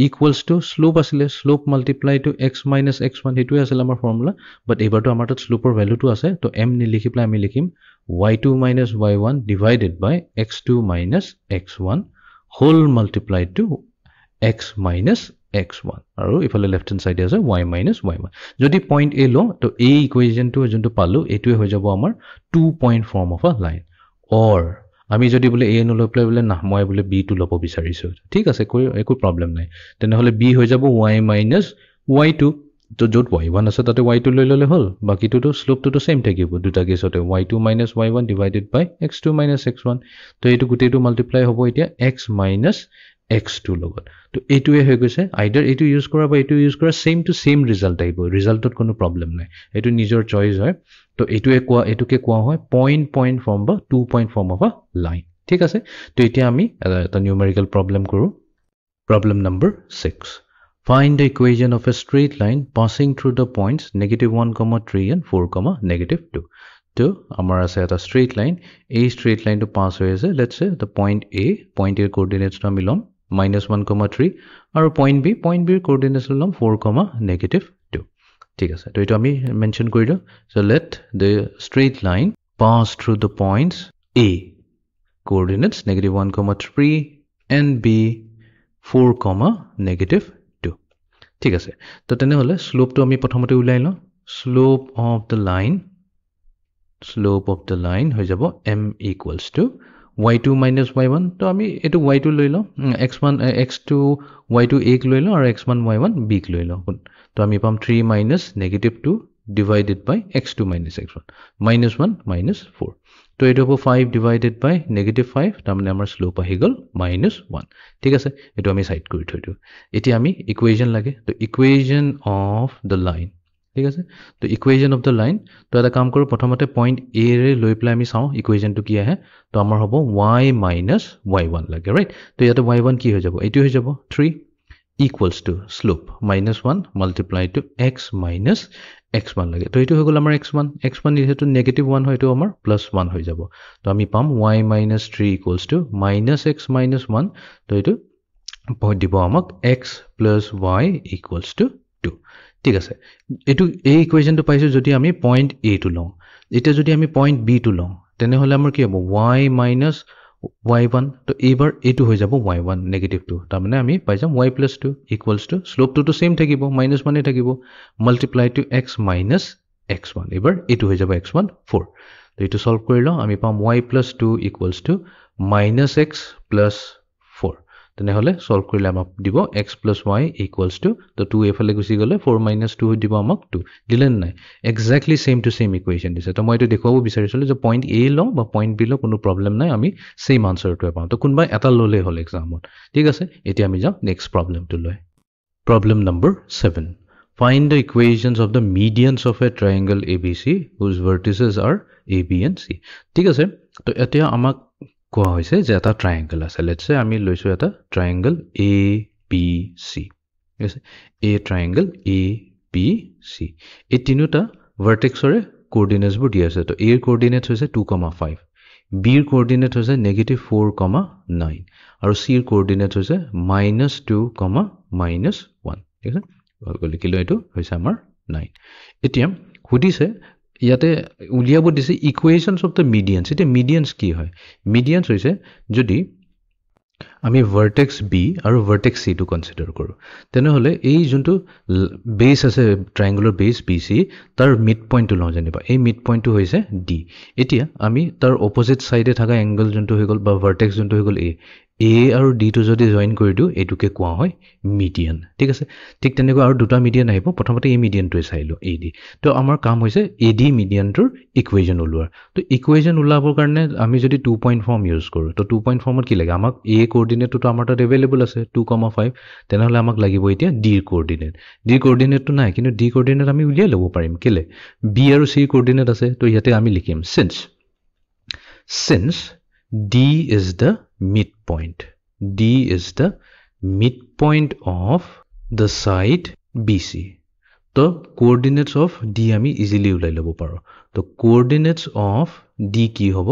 equals to slope আছিলে, slope multiply to x - x1, সেইটোৱে আছিলে আমাৰ ফৰ্মুলা। বাট এইবাৰতো আমাৰ তাত শ্লোপৰ ভেলুটো আছে, তো এম নিলিখি পেলাই আমি লিখিম y2 - y1 divided by x2 - x1 whole multiply to x - x1, আৰু ইফালে লেফ্ট হেণ্ড চাইডে আছে y - y1। যদি পইণ্ট এ লওঁ, তো এই ইকুৱেশ্যনটো যোনটো পালোঁ, এইটোৱে হৈ যাব আমাৰ 2 point form of a line. Or আমি যদি বোলে এ নলৈ পেলাই বোলে না, মই বোলে বিটো ল'ব বিচাৰিছোঁ, ঠিক আছে, একো প্ৰব্লেম নাই। তেনেহ'লে বি হৈ যাব y - y2, তো য'ত y1 আছে তাতে y2 লৈ ল'লে হ'ল, বাকীটোতো শ্লোপটোতো ছেইম থাকিব দুটা কেছতে, y2 - y1 divided by x2 - x1। তো এইটো গোটেইটো মাল্টিপ্লাই হ'ব এতিয়া x - x2 লগত। তো এইটোৱে হৈ গৈছে, আইডাৰ এইটো ইউজ কৰা বা এইটো ইউজ কৰা, ছেইম টু ছেইম ৰিজাল্ট আহিব, ৰিজাল্টত কোনো প্ৰব্লেম নাই, এইটো নিজৰ চইচ হয়। তো এইটোকে কোৱা হয় পইণ্ট ফৰ্ম বা 2 point form of a line, ঠিক আছে। তো এতিয়া আমি এটা নিউমেৰিকেল প্ৰব্লেম কৰোঁ। Problem number 6, find the equation of a straight line passing through the points -1, 3 and 4, -2. তো আমাৰ আছে এটা ষ্ট্ৰেইট লাইন, এই ষ্ট্ৰেইট লাইনটো পাছ হৈ আছে, লেটছ চে দ্য পইণ্ট এৰ কোঅৰ্ডিনেটছটো আমি ল'ম -1, 3, আৰু পইণ্ট বিৰ কোঅৰ্ডিনেটছটো ল'ম 4, -2, ঠিক আছে। তো এইটো আমি মেনশ্যন কৰি দিওঁ। So' let the straight line pass through the points A, coordinates -1, 3 and b 4, -2, ঠিক আছে। তো তেনেহ'লে শ্লোপটো আমি প্ৰথমতে উলিয়াই লওঁ। শ্লোপ অফ দ্য লাইন হৈ যাব m equals to y2 - y1। তো আমি এইটো y2 লৈ লওঁ, x2 y2 এক লৈ লওঁ, আৰু x1 y1 বিক লৈ লওঁ। তো আমি পাম 3 - -2 ডিভাইডেড বাই x2 - x1, -1 - 4। তো এইটো হ'ব 5 ডিভাইডেড বাই -5, তাৰমানে আমাৰ শ্লোপ আহি গ'ল -1, ঠিক আছে। এইটো আমি চাইড কৰি থৈ দিওঁ। এতিয়া আমি ইকুৱেশ্যন লাগে, তো ইকুৱেশ্যন অফ দ্য লাইন, ঠিক আছে তো ইকুৱেশ্যন অফ দ্য লাইন তো এটা কাম কৰোঁ প্ৰথমতে পইণ্ট এ ৰে লৈ পেলাই আমি চাওঁ ইকুৱেশ্যনটো কি আহে তো আমাৰ হ'ব y মাইনাছ y1 লাগে ৰাইট তো ইয়াতে y1 কি হৈ যাব এইটো হৈ যাব 3 equals to slope minus 1 multiplied to x minus x1 লাগে তো এইটো হৈ গ'ল আমাৰ x1 যেহেতু নেগেটিভ 1 হয় এইটো আমাৰ প্লাছ 1 হৈ যাব তো আমি পাম y minus 3 equals to minus x minus 1 তো এইটো পইণ্ট দিব আমাক x plus y equals to 2 ঠিক আছে এইটো এই ইকুৱেশ্যনটো পাইছোঁ যদি আমি পইণ্ট a টো লওঁ এতিয়া যদি আমি পইণ্ট b টো লওঁ তেনেহ'লে আমাৰ কি হ'ব y minus y1 তো এইবাৰ এইটো হৈ যাব y1 নেগেটিভ 2 তাৰমানে আমি পাই যাম y plus 2 equals to শ্লোপটো তো সেম থাকিব minus 1 থাকিব multiply to x minus x1 এইবাৰ এইটো হৈ যাব x1 4 তো এইটো সলভ কৰি লওঁ আমি পাম y plus 2 equals to minus x plus 4 তেনেহ'লে সলভ কৰিলে আমাক দিব x plus y equals to তো 2 এফালে গুচি গ'লে 4 minus 2 দিব আমাক 2 দিলেন নাই exactly same to same equation দিছে তো মই এইটো দেখুৱাব বিচাৰিছিলোঁ যে পইণ্ট এ লওঁ বা পইণ্ট বি লওঁ কোনো প্ৰব্লেম নাই আমি সেম আনচাৰটোৱে পাওঁ তো কোনোবাই এটা ল'লেই হ'ল এক্সামত ঠিক আছে এতিয়া আমি যাওঁ নেক্সট প্ৰব্লেমটো লৈ problem number 7 find the equations of the medians of a triangle ABC whose vertices are a b and c ঠিক আছে তো এতিয়া আমাক কোৱা হৈছে যে এটা ট্ৰায়াঙ্গল আছে লেটস সে আমি লৈছো এটা ট্ৰায়াঙ্গল ABC ঠিক আছে এ ট্ৰায়াঙ্গল ABC এই তিনিটা ভাৰ্টেক্সৰে কোঅৰ্ডিনেটছবোৰ দিয়া আছে তো এৰ কোঅৰ্ডিনেটছ হৈছে 2,5 বিৰ কোঅৰ্ডিনেট হৈছে -4,9 আৰু চিৰ কোঅৰ্ডিনেট হৈছে -2, -1 ঠিক আছে লিখিলো এইটো হৈছে আমাৰ 9 এতিয়া সুধিছে ইয়াতে উলিয়াব দিছে ইকুৱেশ্যনছ অফ দ্য মিডিয়ানছ এতিয়া মিডিয়ানছ কি হয় মিডিয়ানছ হৈছে যদি আমি ভাৰ্টেক্স বি আৰু ভাৰ্টেক্স সি টো কনসিডাৰ কৰোঁ তেনেহ'লে এই যোনটো বেছ আছে ট্ৰায়াঙ্গলৰ বেছ BC তাৰ মিড পইণ্টটো লওঁ যেনিবা এই মিড পইণ্টটো হৈছে ডি এতিয়া আমি তাৰ অপজিট সাইডে থকা এংগল যোনটো হৈ গ'ল বা ভাৰ্টেক্স যোনটো হৈ গ'ল এ আৰু ডি টো যদি জয়েন কৰি দিওঁ এইটোকে কোৱা হয় মিডিয়ান ঠিক আছে ঠিক তেনেকৈ আৰু দুটা মিডিয়ান আহিব প্ৰথমতে এই মিডিয়ানটোৱে চাইলো AD তো আমাৰ কাম হৈছে AD মিডিয়ানটোৰ ইকুৱেশ্যন ওলোৱা তো ইকুৱেশ্যন ওলাবৰ কাৰণে আমি যদি 2 পইণ্ট ফৰ্ম ইউজ কৰোঁ তো 2 পইণ্ট ফৰ্মত কি লাগে আমাক এ কোঅৰ্ডিনেটটো আমাৰ তাত এভেইলেবল আছে 2,5 তেনেহ'লে আমাক লাগিব এতিয়া ডিৰ কোঅৰ্ডিনেটটো নাই কিন্তু ডি কোঅৰ্ডিনেট আমি উলিয়াই ল'ব পাৰিম কেলে বি আৰু চিৰ কোঅৰ্ডিনেট আছে তো ইয়াতে আমি লিখিম since D is the midpoint. D is the midpoint of the side BC. So coordinates of D আমি easily উলাই লব পাৰো তো coordinates of D কি হ'ব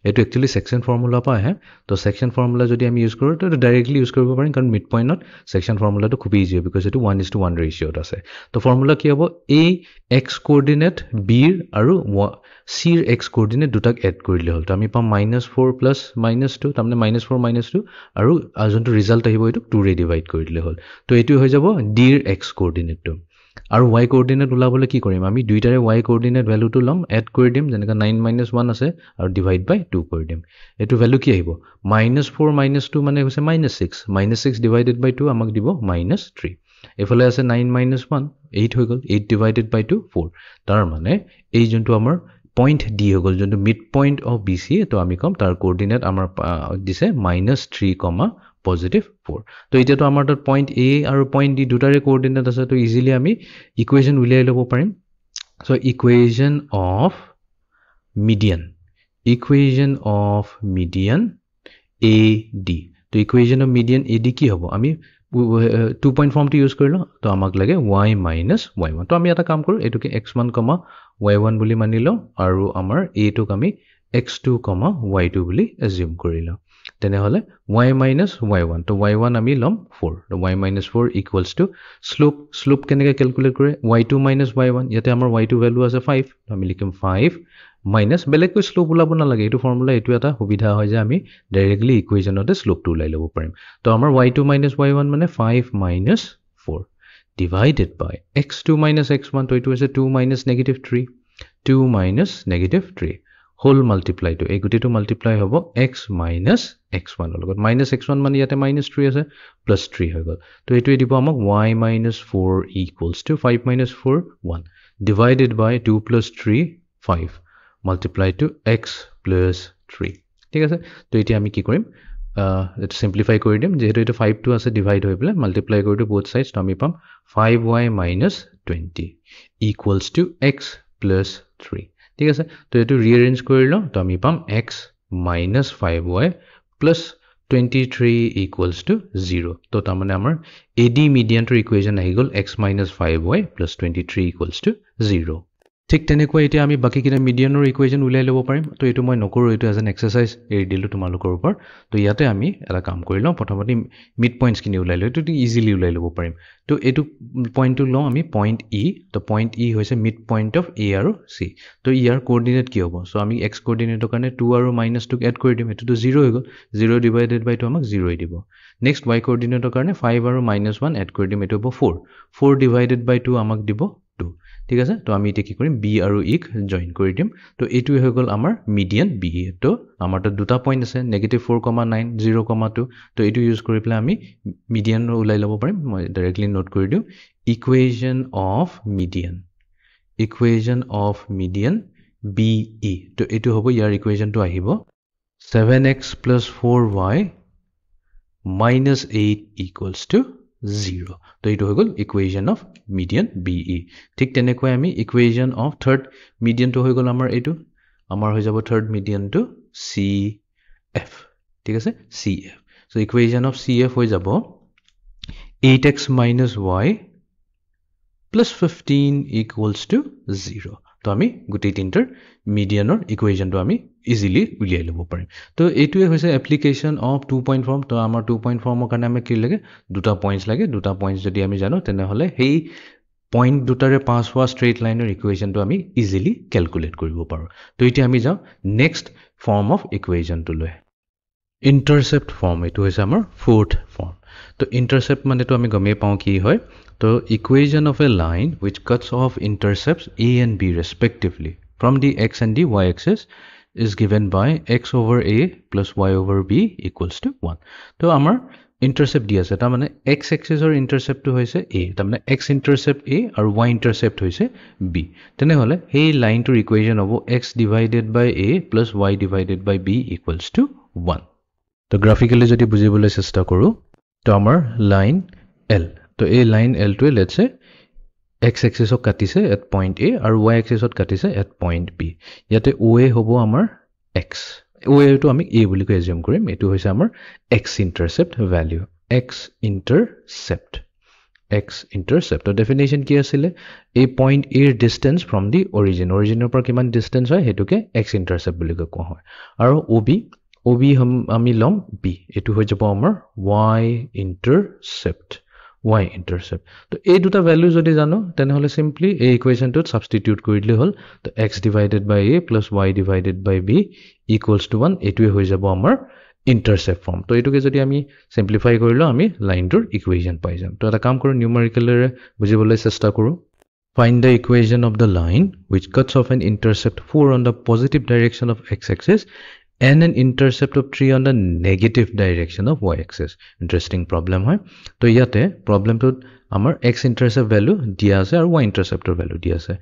এটো actually section formula পা আহে তো section formula যদি আমি ইউজ কৰো তো ডাইৰেক্টলি ইউজ কৰিব পাৰিম কাৰণ midpointত section formula তো খুব ইজি because এটো 1:1 ratio আছে তো formula কি হ'ব a x coordinate b আৰু c ৰ x coordinate দুটাক এড কৰিলে হ'ল তো আমি পাম -4 + -2 তাৰমানে -4 -2 আৰু যোনটো ৰিজাল্ট আহিব এটো 2 ৰে ডিভাইড কৰি দিলে হ'ল তো এটো হৈ যাব d ৰ x coordinate টো আৰু y কোঅৰ্ডিনেট উলাবলৈ কি কৰিম আমি দুইটাৰে y কোঅৰ্ডিনেট ভ্যালুটো লম এড কৰি দিম যেনেকা 9 - 1 আছে আৰু ডিভাইড বাই 2 কৰি দিম এটো ভ্যালু কি আহিব -4 - 2 মানে হৈছে -6 -6 ডিভাইডেড বাই 2 আমাক দিব -3 এফালে আছে 9 - 1 8 হৈ গ'ল 8 ডিভাইডেড বাই 2 4 তাৰ মানে এই যোনটো আমাৰ পইণ্ট ডি হৈ গ'ল যোনটো মিড পইণ্ট অফ BC তো আমি কম তাৰ কোঅৰ্ডিনেট আমাৰ দিছে -3, +4 তো এতিয়াতো আমাৰ তাত পইণ্ট এ আৰু পইণ্ট ডি দুটাৰে কোঅৰ্ডিনেট আছে তো ইজিলি আমি ইকুৱেশ্যন উলিয়াই ল'ব পাৰিম so equation of median AD তো ইকুৱেশ্যন অফ মিডিয়ান AD কি হ'ব আমি 2 পইণ্ট ফৰ্মটো ইউজ কৰিলো তো আমাক লাগে y - y1 তো আমি এটা কাম কৰো এটোকে x1, y1 বুলি মানি লওঁ আৰু আমাৰ a টোক আমি x2, y2 বুলি এজিউম কৰিলো তেনেহলে y - y1 তো y1 আমি লম 4 তো y - 4 equals to slope কেনেকৈ ক্যালকুলেট কৰে y2 - y1 ইয়াতে আমাৰ y2 ভ্যালু আছে 5 তো আমি লিখিম 5 মাইনাস বেলেগকৈ স্লোপ ওলাব না লাগে এটো ফৰ্মুলা এটো এটা সুবিধা হয় যে আমি ডাইৰেক্টলি ইকুৱেশ্যনতে স্লোপটো উলাই ল'ব পাৰিম তো আমাৰ y2 - y1 মানে 5 - 4 divided by x2 - x1 তো এটো হৈছে 2 - -3 2 - -3 whole multiply to এই গুটিটো মাল্টিপ্লাই হ'ব x - x1 লগত -x1 মানে ইয়াতে -3 আছে +3 হৈ গ'ল তো এটোই দিব আমাক y - 4 equals to 5 - 4 1 divided by 2 + 3 5 multiply to x + 3 ঠিক আছে তো এতিয়া আমি কি কৰিম এটা সিম্পলিফাই কৰি দিম যেহেতু এটা 5 টো আছে ডিভাইড হৈ পেলাই মাল্টিপ্লাই কৰি দিও both sides তো আমি পাম 5y minus 20 equals to x plus 3 ঠিক আছে তো এটো ৰিএৰেঞ্জ কৰি লওঁ তো আমি পাম x minus 5y plus 23 equals to 0 তো তাৰ মানে আমাৰ AD median ৰ ইকুৱেচন আহি গল x minus 5y plus 23 equals to 0 ঠিক তেনেকৈ এতিয়া আমি বাকি কিনা মিডিয়ানৰ ইকুৱেচন উলাই ল'ব পাৰিম তো এটো মই নকৰো এটো এজ এন এক্সাৰসাইজ এৰি দিলো তোমালোকৰ ওপৰ তো ইয়াতে আমি এটা কাম কৰি লওঁ প্ৰথমতে মিড পইণ্টছ কিনি উলাই লৈ এটো ইজিলি উলাই ল'ব পাৰিম তো এটো পইণ্টটো লওঁ আমি পইণ্ট ই তো পইণ্ট ই হৈছে মিড পইণ্ট অফ এ আৰু সি তো ইয়াৰ কোঅৰ্ডিনেট কি হ'ব সো আমি x কোঅৰ্ডিনেটৰ কাৰণে 2 আৰু -2 এড কৰি দিম এটো 0 হৈ গল 0 ডিভাইডেড বাই 2 আমাক 0 দিব নেক্সট y কোঅৰ্ডিনেটৰ কাৰণে 5 আৰু -1 এড কৰি দিম এটো হ'ব 4 4 ডিভাইডেড বাই 2 আমাক দিব 2 ঠিক আছে তো আমি এতিয়া কি কৰিম b আৰু e ক জয়েন কৰি দিম তো এটো হৈ গল আমাৰ মিডিয়ান b তো আমাৰ তো দুটা পইণ্ট আছে -4,9 0,2 তো এটো ইউজ কৰি পেলাই আমি মিডিয়ান উলাই ল'ব পাৰিম মই ডাইৰেক্টলি নোট কৰি দিও ইকুৱেচন অফ মিডিয়ান be তো এটো হ'ব ইয়াৰ ইকুৱেচনটো আহিব 7x plus 4y minus 8 equals to 0 তো এটো হৈ গল ইকুৱেচন অফ মিডিয়ান be ঠিক তেনেকৈ আমি ইকুৱেচন অফ থাৰ্ড মিডিয়ান তো হৈ গল আমাৰ এটো আমাৰ হৈ যাব থাৰ্ড মিডিয়ান তো cf ঠিক আছে cf সো ইকুৱেচন অফ cf হৈ যাব 8x minus y plus 15 equals to 0 তো আমি গুটি তিনটাৰ মিডিয়ানৰ ইকুৱেচনটো আমি ইজিলি উলিয়াই ল'ব পাৰিম তো এইটোৱে হৈছে এপ্লিকেশন অফ 2 পইণ্ট ফৰ্ম তো আমাৰ 2 পইণ্ট ফৰ্মৰ কাৰণে আমি কি লাগে দুটা পইণ্টছ লাগে দুটা পইণ্টছ যদি আমি জানো তেনে হলে সেই পইণ্ট দুটাৰে পাছ হোৱা ষ্ট্ৰেইট লাইনৰ ইকুৱেচনটো আমি ইজিলি ক্যালকুলেট কৰিব পাৰো তো এতিয়া আমি যাও নেক্সট ফৰ্ম অফ ইকুৱেচনটো লৈ ইন্টাৰসেপ্ট ফৰ্ম এটো হৈছে আমাৰ ফোৰ্থ ফৰ্ম তো ইন্টাৰসেপ্ট মানে তো আমি গমে পাও কি হয় তো equation of a line which cuts off intercepts a and b respectively from the x and the y axis is given by x over a plus y over b equals to 1 তো আমাৰ intercept দি আছে তা মানে x axis or intercept to হৈছে a তা মানে x intercept a আৰু y intercept হৈছে b তেনে হলে সেই লাইনটোৰ ইকুৱেচন হ'ব x divided by a plus y divided by b equals to 1 তো গ্ৰাফিক্যালি যদি বুজিবলৈ চেষ্টা কৰো তো আমাৰ লাইন l তো এই লাইন l টো লেটস সে x axis ক কাটিছে এট পইণ্ট a আৰু y axis ত কাটিছে এট পইণ্ট b ইয়াতে oa হ'ব আমাৰ x oa টো আমি a বুলি কৈ এজিউম কৰিম এটো হৈছে আমাৰ x intercept value x intercept তো ডেফিনিশন কি আছিল a point a distance from the originৰ পৰা কিমান ডিসটেন্স হয় হেতুকে x intercept বুলি কোৱা হয় আৰু ob আমি লম b এটো হৈ যাব আমাৰ y intercept তো এই দুটা ভ্যালু যদি জানো তেনে হলে সিম্পলি এই ইকুৱেচনটোত সাবস্টিটিউট কৰি দিলে হল তো x divided by a plus y divided by b equals to 1 এটোৱে হৈ যাব আমাৰ ইন্টাৰসেপ্ট ফৰ্ম তো এটোকে যদি আমি সিম্পলিফাই কৰিলো আমি লাইনটোৰ ইকুৱেচন পাই যাম তো এটা কাম কৰো নিউমেৰিকেলৰে বুজিবলৈ চেষ্টা কৰো find the equation of the line which cuts off an intercept 4 on the positive direction of x-axis and an intercept of 3 on the negative direction of y-axis. Interesting problem হয় তো ইয়াতে প্ৰবলেমটোত আমাৰ x-intercept value দিয়া আছে আৰু y-interceptor value দিয়া আছে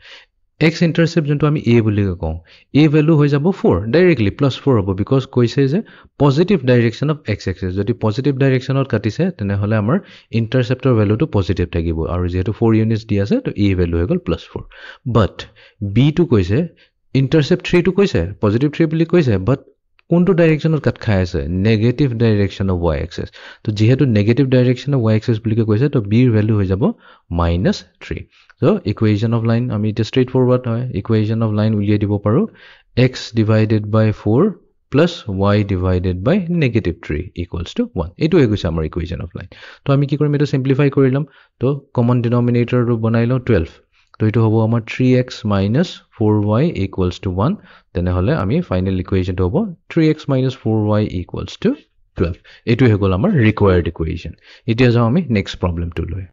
x-intercept যোনটো আমি a বুলি কওঁ a value হৈ যাব 4 ডাইৰেক্টলি +4 হ'ব because কৈছে যে পজিটিভ ডাইৰেকশন অফ x-axis যদি পজিটিভ ডাইৰেকশনত কাটিছে তেনে হলে আমাৰ interceptor value টো পজিটিভ থাকিব আৰু যেহেতু 4 ইউনিটস দিয়া আছে তো a value হৈ গল +4 but b টো কৈছে intercept 3 টো কৈছে পজিটিভ 3 বুলি কৈছে but কোনটো ডাইৰেকশনত কাট খাই আছে negative direction of y axis তো যেহেতু negative direction of y axis বুলি কৈছে তো b এর ভ্যালু হৈ যাব -3 so equation of line আমি এটা straight forward হয় equation of line উলিয়াই দিব পাৰো x divided by 4 plus y divided by -3 equals to 1 এটো হৈ গৈছে আমাৰ equation of line তো আমি কি কৰিম এটা সিম্পলিফাই কৰিলাম তো কমন ডিনোমিনেটৰ টো বনাইলো 12 তো এটো হ'ব আমাৰ 3x - 4y equals to 1 তেনে হলে আমি ফাইনাল ইকুৱেচনটো হ'ব 3x - 4y equals to 12 এটো হৈ গল আমাৰ ৰিকোয়াৰ্ড ইকুৱেচন এতিয়া যাও আমি নেক্সট প্ৰবলেমটো লৈ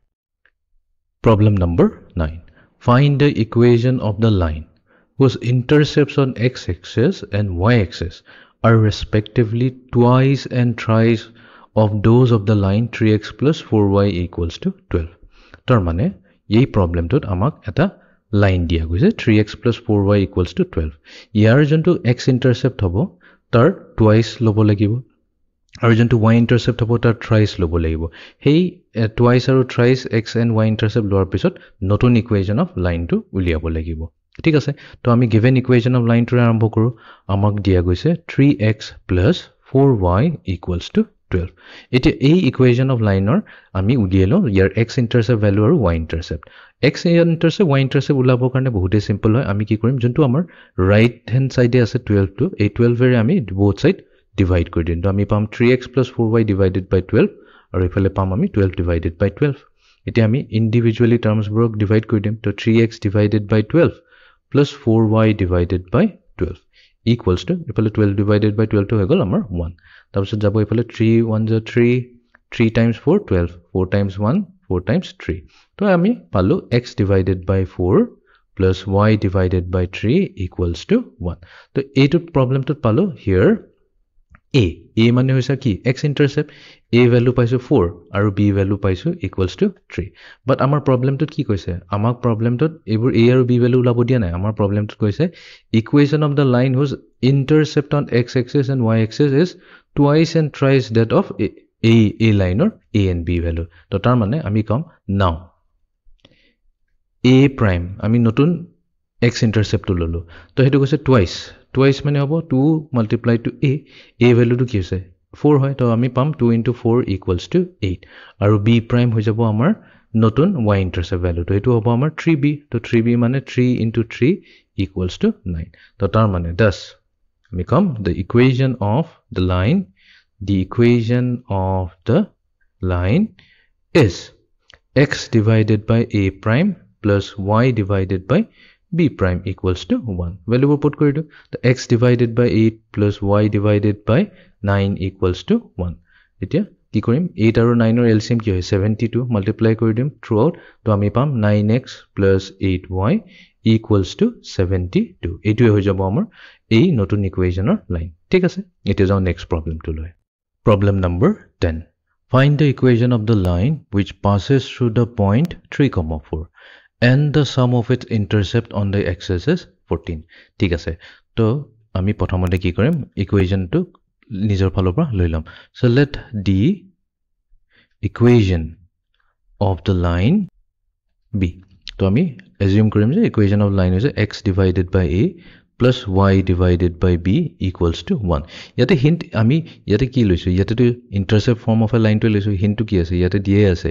Problem number 9. Find the equation of the line whose intercepts on x-axis and y-axis are respectively twice and thrice of those of the line 3x plus 4y equals to 12. Tar mane, ei problem tot amak eta line dia goise 3x plus 4y equals to 12. Iar jonto x-intercept hobo, tar twice lobo lagibo. আৰু যোনটো y ইণ্টাৰসেপ্ট হ'ব তাৰ thrice ল'ব লাগিব সেই twice আৰু thrice x and y ইণ্টাৰসেপ্ট লোৱাৰ পিছত নতুন ইকুৱেশ্যন অফ লাইনটো উলিয়াব লাগিব ঠিক আছে তো আমি গিভেন ইকুৱেশ্যন অফ লাইনটোৰে আৰম্ভ কৰোঁ আমাক দিয়া গৈছে 3x + 4y = 12 এতিয়া এই ইকুৱেশ্যন অফ লাইনৰ আমি উলিয়াই লওঁ ইয়াৰ x ইণ্টাৰসেপ্ট ভ্যালু আৰু y ইণ্টাৰসেপ্ট x ইণ্টাৰসেপ্ট y ইণ্টাৰসেপ্ট উলাবৰ কাৰণে বহুতে সিম্পল হয় আমি কি কৰিম যোনটো আমাৰ ৰাইট হেণ্ড সাইডে আছে 12 টো এই 12 এৰে আমি বোথ সাইড ডিভাইড কৰি দিম তো আমি পাম 3x + 4y / 12 আৰু ইফালে পাম আমি 12 / 12 এতিয়া আমি ইন্ডিভিজুয়ালি টাৰ্মসবোৰক ডিভাইড কৰি দিম তো 3x / 12 + 4y / 12 equals to ইফালে 12 / 12 টো হৈ গ'ল আমাৰ 1 তাৰপিছত যাব ইফালে 3 1 * 3 3 times 4 12 4 times 1 4 times 3 তো আমি পালো x / 4 + y / 3 = 1 তো এইটো প্ৰবলেমটোত পালো here a মানে হৈছে কি x ইন্টাৰসেপ্ট a ভ্যালু পাইছো 4 আৰু b ভ্যালু পাইছো = 3 বাট আমাৰ প্ৰবলেমটোত কি কৈছে আমাক প্ৰবলেমটোত এইবোৰ a আৰু b ভ্যালু উলাব দিয়া নাই আমাৰ প্ৰবলেমটোত কৈছে equation of the line whose intercept on x axis and y axis is twice and thrice that of a line or a and b value তো তাৰ মানে আমি কম now a prime আমি নতুন x intercept ললো তো হেতু কৈছে twice মানে হ'ব 2 multiplied to a value to কি হৈছে 4 হয় তো আমি পাম 2 * 4 = 8 আৰু b prime হৈ যাব আমাৰ নতুন y intercept value তো এটো হ'ব আমাৰ 3b তো 3b মানে 3 * 3 = 9 তো তাৰ মানে thus আমি কম the equation of the line is x divided by a prime plus y divided by b prime equals to 1 value put kori do the x divided by 8 plus y divided by 9 equals to 1 etia ki korim 8 aru 9 or LCM ki hoy 72 multiply kori dim throughout to ami pam 9x plus 8y equals to 72 etu hoy jabo amar ei notun equation or line thik ase it is our next problem to loy problem number 10 find the equation of the line which passes through the point 3,4 and the sum of its intercept on the axis is 14 ঠিক আছে তো আমি প্ৰথমতে কি কৰিম ইকুৱেশনটো নিজৰ ফালৰ পৰা লৈ লম so let the equation of the line be তো আমি assume কৰিম যে equation of line হৈছে x divided by a plus y divided by b equals to 1 ইয়াতে hint আমি ইয়াতে কি লৈছো ইয়াতে তো intercept form of a line to লৈছো hint to কি আছে ইয়াতে দিয়ে আছে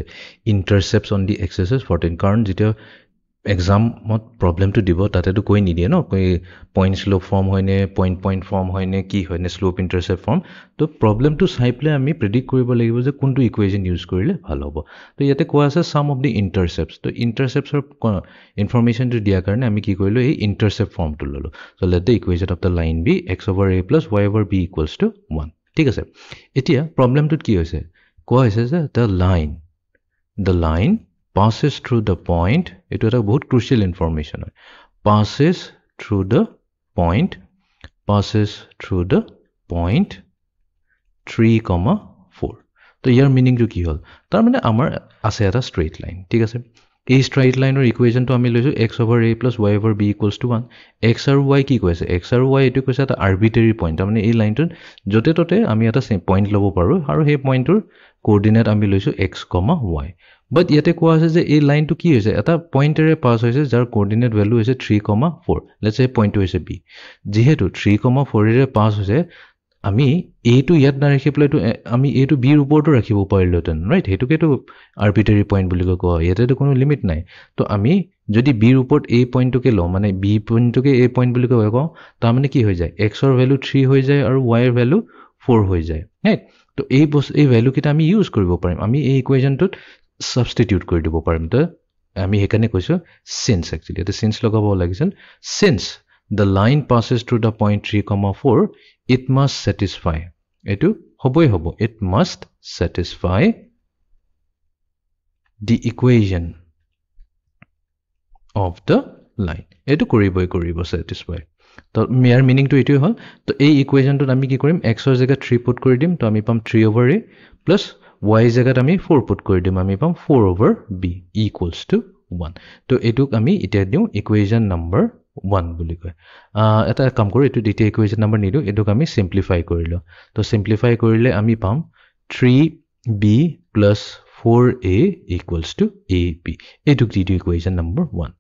intercepts on the axis is 14 কাৰণ যেতিয়া exam mot problem to দিব তাতে তো কই নি দিয়ে ন কই point slope form হয়নে point form হয়নে কি হয়নে slope intercept form তো problem to চাই প্লে আমি predict কৰিব লাগিব যে কোনটো equation use কৰিলে ভাল হ'ব তো ইয়াতে কোৱা আছে sum of the intercepts তো intercepts or information to দিয়া কাৰণে আমি কি কৰিলো এই intercept form to ললো so let the equation of the line be x over a plus y over b equals to 1 ঠিক আছে এতিয়া problem টোত কি হৈছে কোৱা হৈছে যে the line passes through the point it is a very crucial information passes through the point 3,4 তো ইয়াৰ meaning to কি হল তাৰ মানে আমাৰ আছে এটা straight line ঠিক আছে এই straight line or equation to আমি লৈছো x over a plus y over b equals to 1 x আৰু y কি কৈছে x আৰু y এটো কৈছে এটা arbitrary point তাৰ মানে এই লাইনটোত যতে ততে আমি এটা point লব পাৰো আৰু সেই পইণ্টৰ কোঅৰ্ডিনেট আমি লৈছো x, y but yete কোৱা আছে যে এই লাইনটো কি হৈছে এটা পইণ্টেৰে পাস হৈছে যাৰ কোঅৰ্ডিনেট ভ্যালু হৈছে 3,4 let's say পইণ্টটো হৈছে b যেহেতু 3,4 এৰে পাস হৈছে আমি a টু ইয়াত না ৰাখি প্লে টু আমি a টু b ৰ ওপৰটো ৰাখিব পাৰিলোতেন ৰাইট হেতুকে তো আৰবিট্ৰাৰি পইণ্ট বুলি কোৱা ইয়াতে তো কোনো লিমিট নাই তো আমি যদি b ৰ ওপৰত a পইণ্টটোকে লওঁ মানে b পইণ্টটোকে a পইণ্ট বুলি কোৱা কওঁ তাৰ মানে কি হৈ যায় x ৰ ভ্যালু 3 হৈ যায় আৰু y ৰ ভ্যালু 4 হৈ যায় ৰাইট তো এই ভ্যালু কিটা আমি ইউজ কৰিব পাৰিম আমি এই ইকুৱেশনটোত substitute কৰি দিব পাৰিম তো আমি হেকানে কৈছো since actually the since লগাব লাগিছিল since the line passes through the point 3,4 it must satisfy etu hoboi hobo it must satisfy the equation of the line etu koribo satisfy তো mere meaning to etu hol to ei equation to ami ki korim x or jagah 3 put kori dim to ami pam 3 over a plus y জায়গাত আমি 4 put কৰি দিম আমি পাম 4 over b equals to 1 তো এটুক আমি ইটা দিও ইকুৱেশন নম্বৰ 1 বুলি কয় এটা কাম কৰো এটো দ্বিতীয় ইকুৱেশ্যন নম্বৰ নিদো এটোক আমি সিম্পলিফাই কৰিলো তো সিম্পলিফাই কৰিলে আমি পাম 3b plus 4a equals to ab এটোক দ্বিতীয় ইকুৱেশ্যন নম্বৰ 1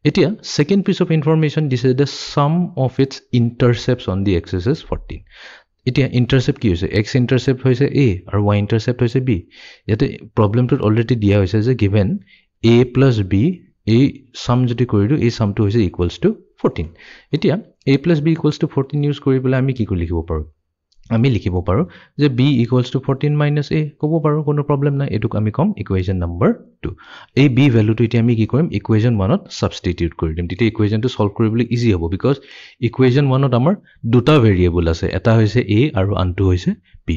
এতিয়া second piece of information this is the sum of its intercepts on the x-axis 14 এতিয়া intercept কি হৈছে x intercept হৈছে a আৰু y intercept হৈছে b ইয়াতে প্ৰবলেমটো অলৰেডি দিয়া হৈছে যে given a plus b এই sum যদি কৰিলো এই sumটো হৈছে equals to 14 এতিয়া a plus b equals to 14 use কৰি পেলাই আমি কি লিখিব পাৰো আমি লিখিব পাৰো যে b equals to 14 minus a কব পাৰো কোনো প্ৰবলেম নাই এটুক আমি কম ইকুৱেশ্যন নম্বৰ 2 এই b ভ্যালুটো এতিয়া আমি কি কৰিম ইকুৱেশ্যন 1ত সাবস্টিটিউট কৰি দিম তেতিয়া ইকুৱেশ্যনটো সলভ কৰিবলৈ ইজি হ'ব বিকজ ইকুৱেশ্যন 1ত আমাৰ দুটা ভেৰিয়েবল আছে এটা হৈছে a আৰু আনটো হৈছে b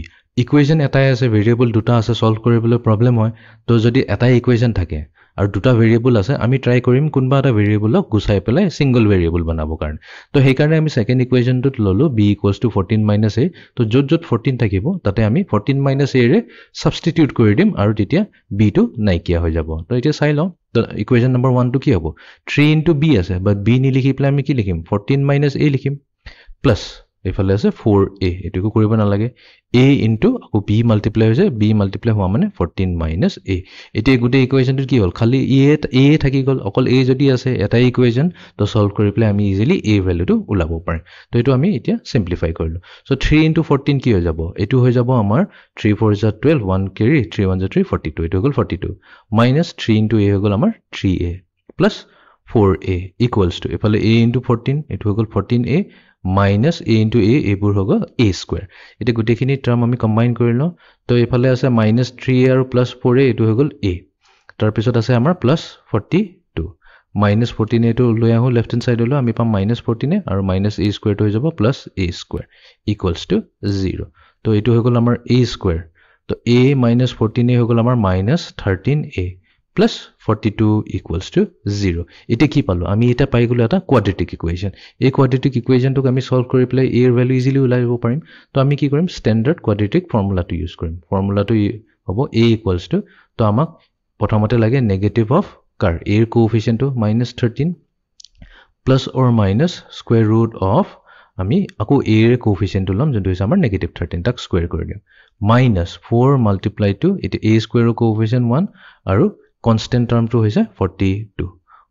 ইকুৱেশ্যন এটাই আছে ভেৰিয়েবল দুটা আছে সলভ কৰিবলৈ প্ৰবলেম হয় তো যদি এটাই ইকুৱেশ্যন থাকে আৰু দুটা ভেৰিয়েবল আছে আমি ট্ৰাই কৰিম কোনবা এটা ভেৰিয়েবলক গুছাই পেলাই সিঙ্গল ভেৰিয়েবল বনাব কাৰণ তো সেই কাৰণে আমি সেকেন্ড ইকুৱেশ্যনটোত ললো b = 14 - a তো যত 14 থাকিব তাতে আমি 14 - a ৰে সাবস্টিটিউট কৰি দিম আৰু তেতিয়া b টো নাইকিয়া হৈ যাব তো এতিয়া চাই লও তো ইকুৱেশ্যন নম্বৰ 1 টো কি হ'ব 3 * b আছে বাট b নি লিখি পেলাই আমি কি লিখিম 14 - a লিখিম প্লাস এফালে আছে 4a এটুকু কৰিব নালাগে a into আকৌ b মাল্টিপ্লাই হৈছে b মাল্টিপ্লাই হোৱা মানে 14 - a এতিয়া গুটে ইকুৱেশ্যনটো কি হ'ল খালি a থাকি গল অকল a যদি আছে এটা ইকুৱেশ্যন তো সলভ কৰি পেলাই আমি ইজিলি a ভ্যালুটো উলাব পাৰিম তো এটো আমি এতিয়া সিম্পলিফাই কৰিলো সো 3 * 14 কি হৈ যাব এটো হৈ যাব আমাৰ 3 4 * 12 1 carry 3 1 * 3 42 এটো হ'ল 42 minus 3 into a হৈ গল আমাৰ 3a plus 4a equals to এফালে a into 14 এটো হৈ গল 14a minus a into a এবোৰ হ'ব a square এটা গুটেখিনি টাৰ্ম আমি কম্বাইন কৰিলো তো এফালে আছে -3a আৰু +4a এটো হৈ গল a তাৰ পিছত আছে আমাৰ +42 -14a টো লৈ আহো লেফট হ্যান্ড সাইড হলো আমি পাম -14a আৰু -a স্কয়াৰ টো হৈ যাব +a স্কয়াৰ equals to 0 তো এটো হৈ গল আমাৰ a স্কয়াৰ তো a - 14a হৈ গল আমাৰ -13a plus 42 equals to 0 এটা কি পালো আমি এটা পাই গলো এটা কোয়াড্ৰেটিক ইকুৱেশ্যন এই কোয়াড্ৰেটিক ইকুৱেশ্যনটোক আমি সলভ কৰি পেলাই a এৰ ভ্যালু ইজিলি উলাইব পাৰিম তো আমি কি কৰিম স্ট্যান্ডাৰ্ড কোয়াড্ৰেটিক ফৰ্মুলাটো ইউজ কৰিম ফৰ্মুলাটো হ'ব a equals to তো আমাক প্ৰথমতে লাগে নেগেটিভ অফ কাৰ a এৰ কোএফিচিয়েন্টটো -13 plus or minus square root of আমি আকৌ a এৰ কোএফিচিয়েন্টটো লম যেটো হৈছে আমাৰ -13 তাক স্কয়াৰ কৰি দিম -4 মাল্টিপ্লাই টু এটা a স্কয়াৰৰ কোএফিচিয়েন্ট 1 আৰু constant term to hoise 42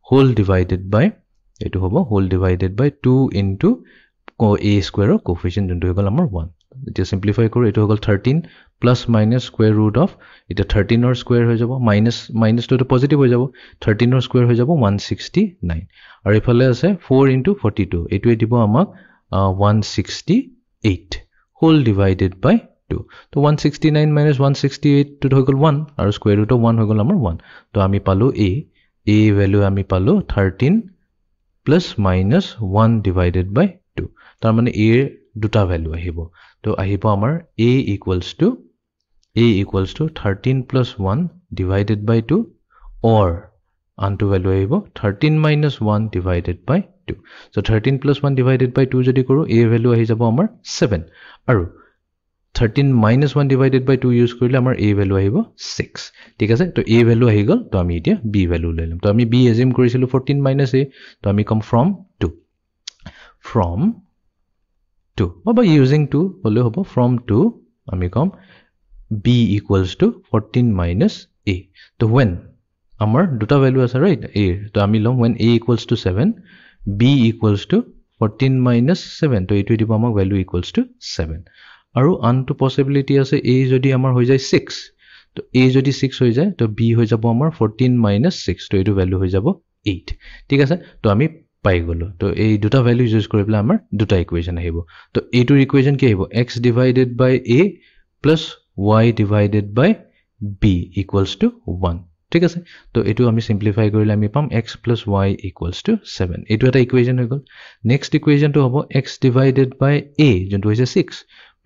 whole divided by etu hobo whole divided by 2 into a square of coefficient juntu hogol amar 1 eta simplify koru etu hogol 13 plus minus square root of eta 13 or square hoy jabo minus to positive hoy jabo 13 or square hoy jabo 169 aru ifale ase 4 into 42 etu edibo amak 168 whole divided by 2 তো 169 minus 168 to হৈ গল 1 আৰু square root of 1 হৈ গল আমাৰ 1 তো আমি পালো a value আমি পালো 13 plus minus 1 divided by 2 তাৰ মানে a দুটা ভ্যালু আহিব তো আহিব আমাৰ a equals to 13 plus 1 divided by 2 or আনটো ভ্যালু আহিব 13 minus 1 divided by 2 so 13 plus 1 divided by 2 যদি কৰো a ভ্যালু আহি যাব আমাৰ 7 আৰু 13 minus 1 divided by 2 use কৰিলে আমাৰ a ভ্যালু আহিব 6 ঠিক আছে তো a ভ্যালু আহি গল তো আমি এতিয়া b ভ্যালু লৈ লম তো আমি b এজিউম কৰিছিলো 14 minus a তো আমি কম from 2 বা using 2 হলে হ'ব from 2 আমি কম b equals to 14 minus a তো when আমাৰ দুটা ভ্যালু আছে রাইট a তো আমি লম when a equals to 7 b equals to 14 minus 7 তো এটো দিব আমাক ভ্যালু equals to 7 আৰু আনটো পসিবিলিটি আছে a যদি আমাৰ হৈ যায় 6 তো a যদি 6 হৈ যায় তো b হৈ যাব আমাৰ 14 - 6 তো এটো ভ্যালু হৈ যাব 8 ঠিক আছে তো আমি পাই গলো তো এই দুটা ভ্যালু ইউজ কৰি পেলাই আমাৰ দুটা ইকুৱেশ্যন আহিব তো এটো ইকুৱেশ্যন কি আহিব x divided by a plus y divided by b equals to 1 ঠিক আছে তো এটো আমি সিম্পলিফাই কৰিলে আমি পাম x plus y equals to 7 এটো এটা ইকুৱেশ্যন হৈ গল নেক্সট ইকুৱেশ্যনটো হ'ব x divided by a যোনটো হৈছে 6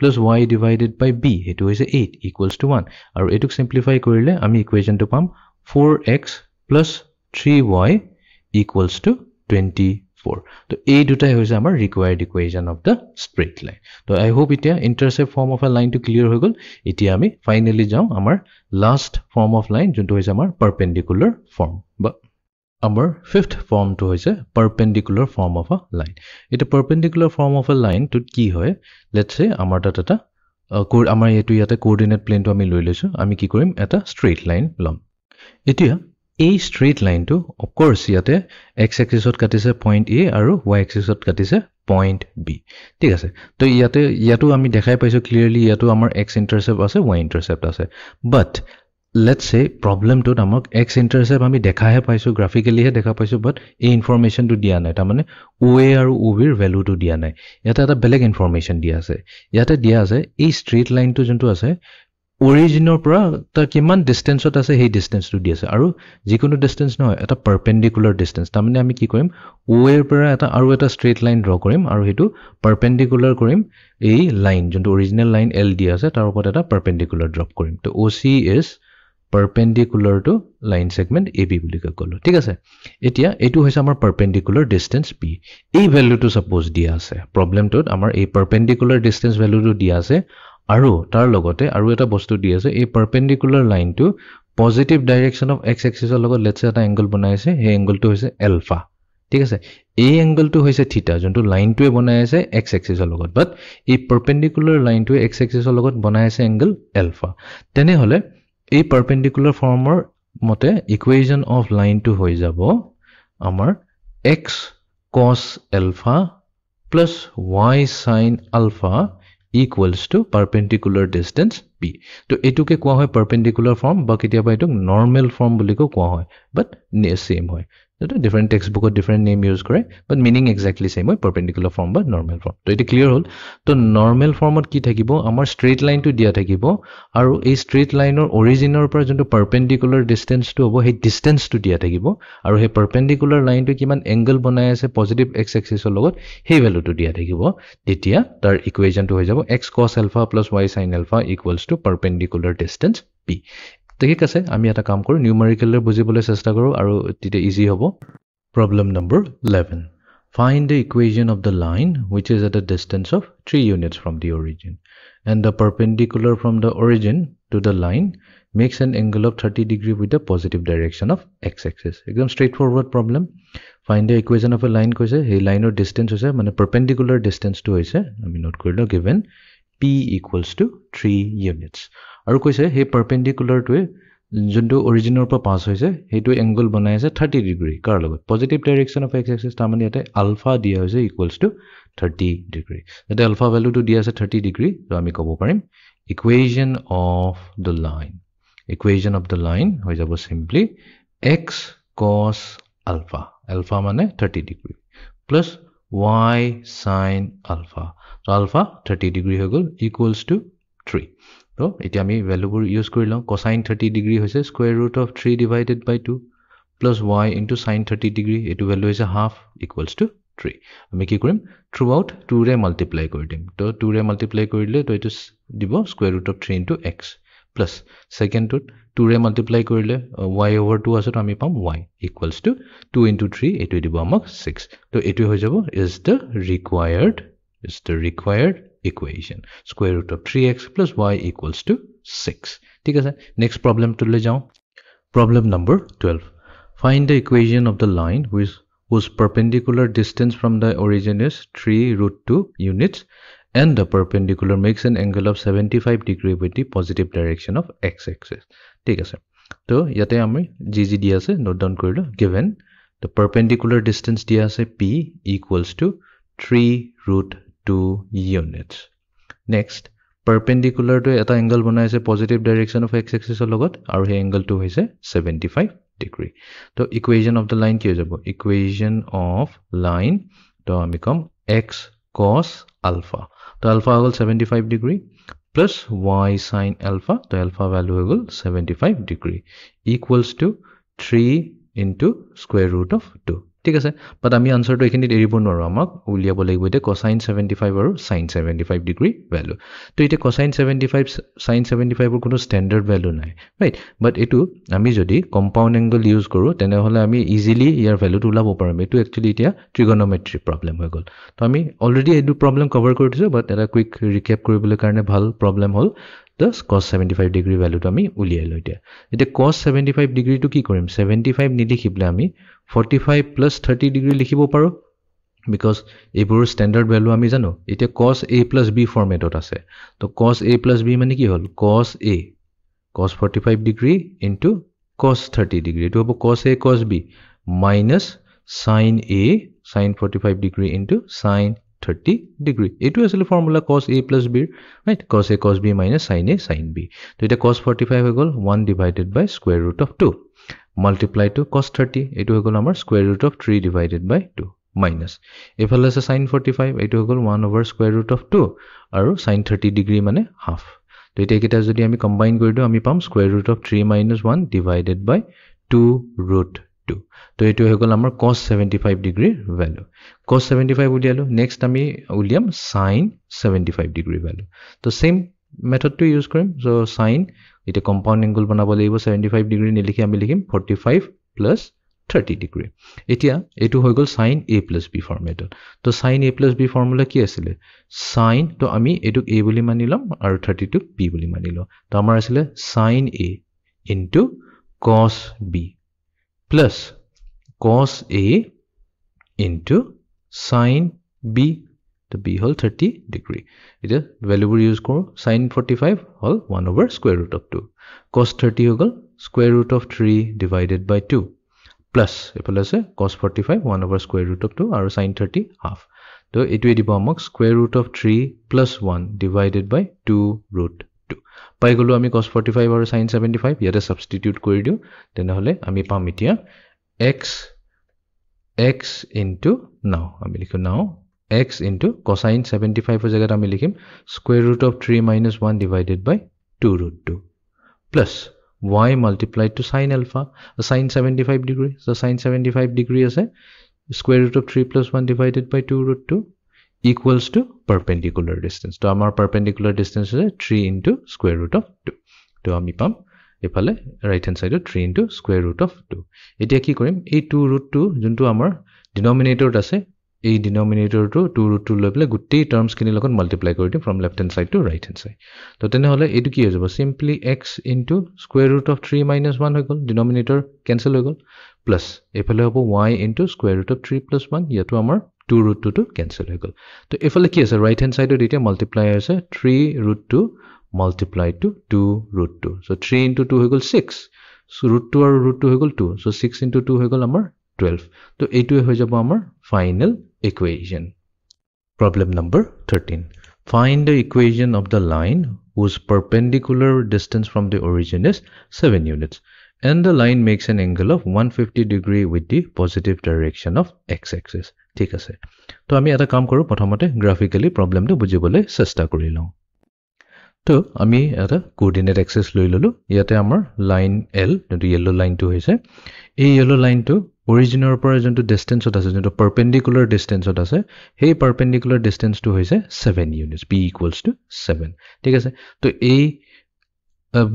plus y divided by b etu hoise 8 equals to 1 aru etuk simplify korile ami equation to pam 4x plus 3y equals to 24 to a duta hoise amar required equation of the straight line to I hope itia intercept form of a line to clear hoy gol itia ami finally jao amar last form of line jonto hoise amar perpendicular form আমাৰ fifth ফৰ্মটো হৈছে perpendicular form of a line এটা perpendicular form of a line টুত কি হয় let's say আমাৰ তাত এটা আমাৰ এটো ইয়াতে কোঅৰ্ডিনেট প্লেনটো আমি লৈ লৈছো আমি কি কৰিম এটা ষ্ট্ৰেইট লাইন লম এতিয়া এই ষ্ট্ৰেইট লাইনটো অফ কোৰ্স ইয়াতে x এক্সিছত কাটিছে পইণ্ট a আৰু y এক্সিছত কাটিছে পইণ্ট b ঠিক আছে তো ইয়াতো আমি দেখাই পাইছো ক্লিয়াৰলি ইয়াতো আমাৰ x ইন্টাৰসেপ্ট আছে y ইন্টাৰসেপ্ট আছে বাট let's say problem to namak x intercept ami dekha hai paisu graphically he dekha paisu but a information to dia nai ta mane oa aru ob er value to dia nai yata eta beleg information dia ase yata dia ase ei straight line to juntu ase origin or pura ta kiman distance ot ase hey distance to dia ase aru jikono distance no eta perpendicular distance ta mane ami ki korim oa er pura eta aru eta straight line draw korim aru hetu perpendicular korim ei line juntu original line l dia ase tar upor eta perpendicular drop korim to oc is perpendicular to line segment AB বুলি কলো ঠিক আছে এতিয়া এটো হৈছে আমাৰ perpendicular distance P এই ভ্যালুটো suppose দিয়া আছে প্ৰবলেমটোত আমাৰ এই perpendicular distance ভ্যালুটো দিয়া আছে আৰু তাৰ লগতে আৰু এটা বস্তু দিয়া আছে এই perpendicular line to positive direction of x axis ৰ লগত let's say এটা angle বনাইছে এই angle-টো হৈছে alpha ঠিক আছে এই angle-টো হৈছে theta যোনটো লাইনটোৱে বনাইছে x axis ৰ লগত বাট এই perpendicular line-টোৱে x axis ৰ লগত বনাইছে angle alpha তেনে হলে এই perpendicular formৰ মতে equation of line to হৈ যাব আমাৰ x cos alpha plus y sin alpha equals to perpendicular distance b তো এটুকে কোৱা হয় perpendicular form বা কেতিয়াবা এটুক normal form বুলি কোৱা হয় but same হয় এটা different textbook or different name use কৰে but meaning exactly same হয় perpendicular form বা normal form তো এটা clear হল তো normal formত কি থাকিব আমাৰ straight line to দিয়া থাকিব আৰু এই straight line or origin or পৰা যোনটো perpendicular distance to হ'ব সেই distance to দিয়া থাকিব আৰু সেই perpendicular line to কিমান angle বনাই আছে positive x axis ৰ লগত সেই value to দিয়া থাকিব তেতিয়া তাৰ equation to হৈ যাব x cos alpha plus y sin alpha equals to perpendicular distance p ঠিক আছে আমি এটা কাম কৰো নিউমেৰিকেল বুজিবলৈ চেষ্টা কৰো আৰু এটা ইজি হ'ব problem number 11 find the equation of the line which is at a distance of 3 units from the origin and the perpendicular from the origin to the line makes an angle of 30 degree with the positive direction of x axis ekdom straightforward problem find the equation of a line koise hey line or distance hoise mane perpendicular distance to hoise ami note korilo given p equals to 3 units আৰু কৈছে হে perpendicular to যোনটো অৰিজিনৰ পৰা pass হৈছে হেটো angle বনাই আছে 30 degree কাৰ লগত positive direction of x axis তাৰ মানে ইয়াতে আলফা দিয়া হৈছে ইকুৱেলস টু 30 ডিগ্ৰী এটা আলফা ভ্যালুটো দিয়া আছে 30 ডিগ্ৰী তো আমি ক'ব পাৰিম ইকুৱেচন অফ দ্য লাইন হৈ যাব simply x cos alpha alpha মানে 30 degree plus y sin alpha তো alpha 30 ডিগ্ৰী হৈ গল ইকুৱেলস টু 3 তো এটা আমি ভ্যালুবোৰ ইউজ কৰিলাম cosine 30 ডিগ্ৰী হৈছে square root of 3 divided by 2 plus y into sin 30 degree এটো ভ্যালু হৈছে half equals to 3 আমি কি কৰিম throughout 2 ৰে মাল্টিপ্লাই কৰি দিম তো 2 ৰে মাল্টিপ্লাই কৰিলে তো এটো দিব square root of 3 into x plus second to 2 ৰে মাল্টিপ্লাই কৰিলে y over 2 আছে তো আমি পাম y equals to 2 into 3 এটো দিব আমাক 6 তো এটো হৈ যাব is the required equation square root of 3x plus y equals to 6 ठीक है next problem to ले जाऊं problem number 12 find the equation of the line whose perpendicular distance from the origin is 3√2 units and the perpendicular makes an angle of 75 degree with the positive direction of x axis ठीक है तो याते আমি G দিয়া আছে note down কৰিলো given the perpendicular distance দিয়া আছে p equals to 3√2 units next perpendicular to eta angle banaise positive direction of x axis or logot aru he angle to hoise 75 degree to equation of the line ki hobo equation of line to ami kom x cos alpha to alpha hol 75 degree plus y sin alpha to alpha value hol 75 degree equals to 3 into square root of 2 ঠিক আছে বাট আমি আনসারটো এখানে এৰিব নোৱাৰো আমাক উলিয়াব লাগিব এতে cosine 75 আৰু sin 75 ডিগ্ৰী ভ্যালু তো এতে cosine 75 sin 75 ৰ কোনো স্ট্যান্ডাৰ্ড ভ্যালু নাই ৰাইট বাট এটো আমি যদি কম্পাউন্ড এংগল ইউজ কৰো তেনে হলে আমি ইজিলি ইয়াৰ ভ্যালুটো উলাব পাৰিম এটো একচুয়ালি এতিয়া ট্ৰিগোনোমেট্ৰি প্ৰবলেম হৈ গল তো আমি অলৰেডি এটো প্ৰবলেম কভাৰ কৰি দিছো বাট এটা কুইক ৰিক্যাপ কৰিবলৈ কাৰণে ভাল problem hall thus cos 75 degree value to আমি উলিয়াই লই দিয়া এটা cos 75 degree to কি কৰিম 75 নিলিখিবলে আমি 45 plus 30 degree লিখিব পাৰো because এইবোৰ standard value আমি জানো এটা cos a plus b formatত আছে তো cos a plus b মানে কি হল cos a cos 45 degree into cos 30 degree এটো হ'ব cos a cos b minus sin a sin 45 degree into sin 30 degree এটো আসলে formula cos a plus b right cos a cos b minus sin a sin b তো এটা cos 45 হৈ গল 1 divided by square root of 2 multiply to cos 30 এটো হৈ গল আমাৰ square root of 3 divided by 2 minus এফালে আছে sin 45 এটো হৈ গল 1 over square root of 2 আৰু sin 30 degree মানে half তো এটা কিটা যদি আমি কম্বাইন কৰি দিও আমি পাম square root of 3 minus 1 divided by 2 root 2 তো এটো হৈ গল আমাৰ cos 75 degree value cos 75 উলিয়ালো next আমি উলিয়াম sin 75 degree value তো same method to use কৰিম so sin এটা compound angle বনাব লাগিব 75 degree নিলিখি আমি লিখিম 45 plus 30 degree এতিয়া এটো হৈ গল sin a plus b formatত তো sin a plus b formula কি আছিল sin তো আমি এটুক a বুলি মানিলাম আৰু 30 টুক b বুলি মানিলো তো আমাৰ আছিল sin a into cos b plus cos a into sin b to b whole 30 degree এটা value use কৰো sin 45 whole 1 over square root of 2 cos 30 হৈ গল square root of 3 divided by 2 plus এফালে আছে cos 45 1 over square root of 2 আৰু sin 30 half তো এটোৱে দিব আমাক square root of 3 plus 1 divided by 2 root 2 পাই গলো আমি cos 45 আৰু sin 75 ইয়াতে সাবস্টিটিউট কৰি দিও তেনেহলে আমি পাম এতিয়া x into now আমি লিখো now x into cosine 75 এর জায়গায় আমি লিখিম square root of 3 minus 1 divided by 2 root 2 plus y multiplied to sin alpha sin 75 degree so sin 75 degree is a square root of 3 plus 1 divided by 2 root 2 equals to perpendicular distance so our perpendicular distance is 3 into square root of 2 to ami pam এফালে right hand side 3 into square root of 2 এতিয়া কি কৰিম এই 2 root 2 যোনটো আমাৰ denominator আছে এই denominator to 2 root 2 লৈ পেলে গুটেই terms কিনি লগত multiply কৰি দিম from left hand side to right hand side তো তেনে হলে এটো কি হৈ যাব simply x into square root of 3 minus 1 হৈ গল denominator cancel হৈ গল plus এফালে হ'ব y into square root of 3 plus 1 ইয়াতো আমাৰ 2 root 2 to cancel হৈ গল তো এফালে কি আছে right hand side এটা multiply আছে 3 root 2 multiplied to 2 root 2 so 3 into 2 হৈ গল 6 so root 2 আৰু root 2 হৈ গল 2 so 6 into 2 হৈ গল আমাৰ 12 তো এইটোৱে হৈ যাব আমাৰ final equation. Problem number 13. Find the equation of the line whose perpendicular distance from the origin is 7 units and the line makes an angle of 150 degree with the positive direction of x-axis. ঠিক আছে তো আমি এটা কাম কৰো প্ৰথমতে graphically problem টো বুজিবলৈ চেষ্টা কৰি লওঁ তো আমি এটা coordinate axis লৈ ললো ইয়াতে আমাৰ line L যোনটো yellow line টো হৈছে এই yellow line টো originৰ পৰা যোনটো distance আছে যোনটো perpendicular distance আছে সেই perpendicular distance টো হৈছে 7 units p equals to 7 ঠিক আছে তো এই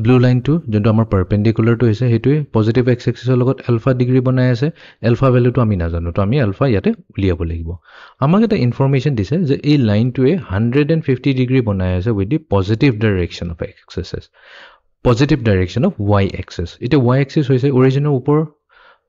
blue line টো যোনটো আমাৰ perpendicular টো হৈছে হেতুৱে positive x axis ৰ লগত alpha degree বনাই আছে alpha value টো আমি নাজানো তো আমি alpha ইয়াতে উলিয়াব লাগিব আমাক এটা ইনফৰমেশন দিছে যে এই লাইন টোৱে 150 degree বনাই আছে with the positive direction of x axis positive direction of y axis এটা y axis হৈছে originৰ ওপৰ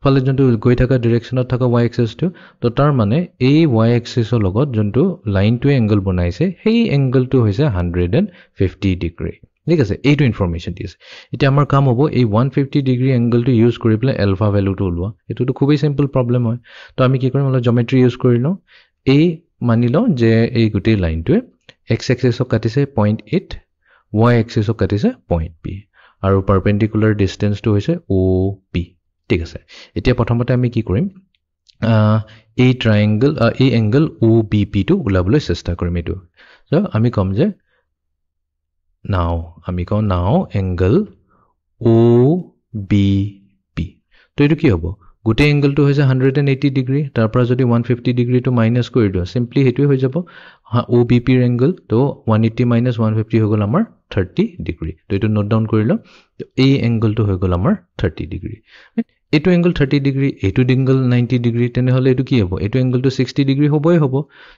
ফালে যোনটো গৈ থকা ডাইৰেকশনত থকা y axis টো তো তাৰ মানে এই y axis ৰ লগত যোনটো লাইন টোৱে এংগল বনাইছে সেই এংগল টো হৈছে 150 ডিগ্ৰী ঠিক আছে এইটো ইনফৰমেশন দিছে এটা আমাৰ কাম হ'ব এই 150 ডিগ্ৰী এংগল টো ইউজ কৰি পেলাই আলফা ভ্যালু টো উলোৱা এটো খুবই সিম্পল প্ৰবলেম হয় তো আমি কি কৰিম অলপ জিওমেট্ৰি ইউজ কৰি লওঁ এই মানি লওঁ যে এই গুটেই লাইনটোৱে x axis ক কাটিছে 0.8 y axis ক কাটিছে 0.p আৰু পাৰপেন্ডিকুলাৰ ডিসটেন্স টো হৈছে OP ঠিক আছে এতিয়া প্ৰথমতে আমি কি কৰিম এই ট্ৰায়াঙ্গল এই এংগল OBP টো উলাবলৈ চেষ্টা কৰিম এটো সো আমি কম যে নাও আমি কম নাও এংগল OBP তো এটো কি হ'ব গুটে এংগল টো হৈছে 180 ডিগ্ৰী তাৰ পৰা যদি 150 ডিগ্ৰী টো মাইনাস কৰি দিও সিম্পলি হেতুই হৈ যাব OBP ৰ এংগল তো 180 minus 150 হৈ গল আমাৰ 30 ডিগ্ৰী তো এটো নোট ডাউন কৰি লও তো এই এংগল টো হৈ গল আমাৰ 30 ডিগ্ৰী এটো এংগল 30 ডিগ্ৰী এটো এংগল 90 ডিগ্ৰী তেনে হলে এটো কি হ'ব এটো এংগল টো 60 ডিগ্ৰী হ'বই হ'ব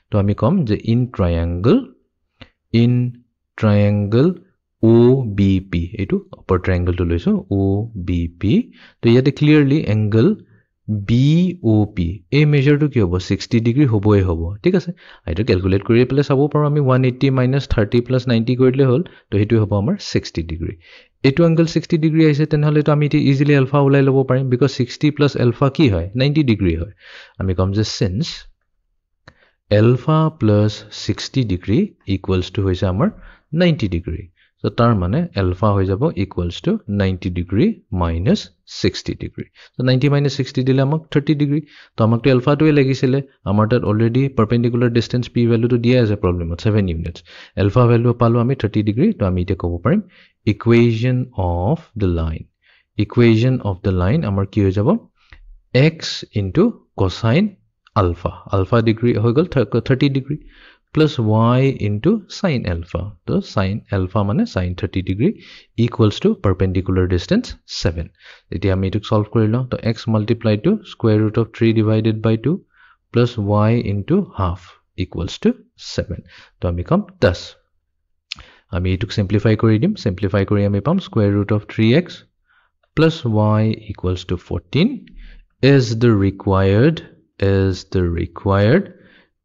তো আমি কম যে ইন ট্ৰায়াঙ্গল OBP এইটো upper triangle to লৈছো OBP তো ইয়াতে clearly angle BOP এই measure to কি হ'ব 60 degree হ'বই হ'ব ঠিক আছে এইটো ক্যালকুলেট কৰি পেলে চাব পাৰো আমি 180 minus 30 plus 90 কৰিলে হ'ল তো হেতু হ'ব আমাৰ 60 degree এইটো angle 60 degree আছে তেনেহলে তো আমি easily alpha ওলাই ল'ব পাৰিম because 60 plus alpha কি হয় 90 degree হয় আমি কম যে since alpha plus 60 degree equals to হৈছে আমাৰ 90 degree so tar mane alpha hoy jabo equals to 90 degree minus 60 degree so 90 minus 60 dile amak 30 degree to amak to alpha to lagisile amar tat already perpendicular distance p value to dia as a problem 7 units alpha value palo ami 30 degree to ami ite kobo parim equation of the line amar ki hoy jabo x into cosine alpha degree hoy gol 30 degree plus y into sine alpha. So sine alpha mane sine 30 degree equals to perpendicular distance 7. Iti ami etuk solve korilo. So x multiplied to square root of 3 divided by 2 plus y into half equals to 7. So ami come thus. Ami etuk simplify koridim. Simplify kori ami pam square root of 3x plus y equals to 14 is the required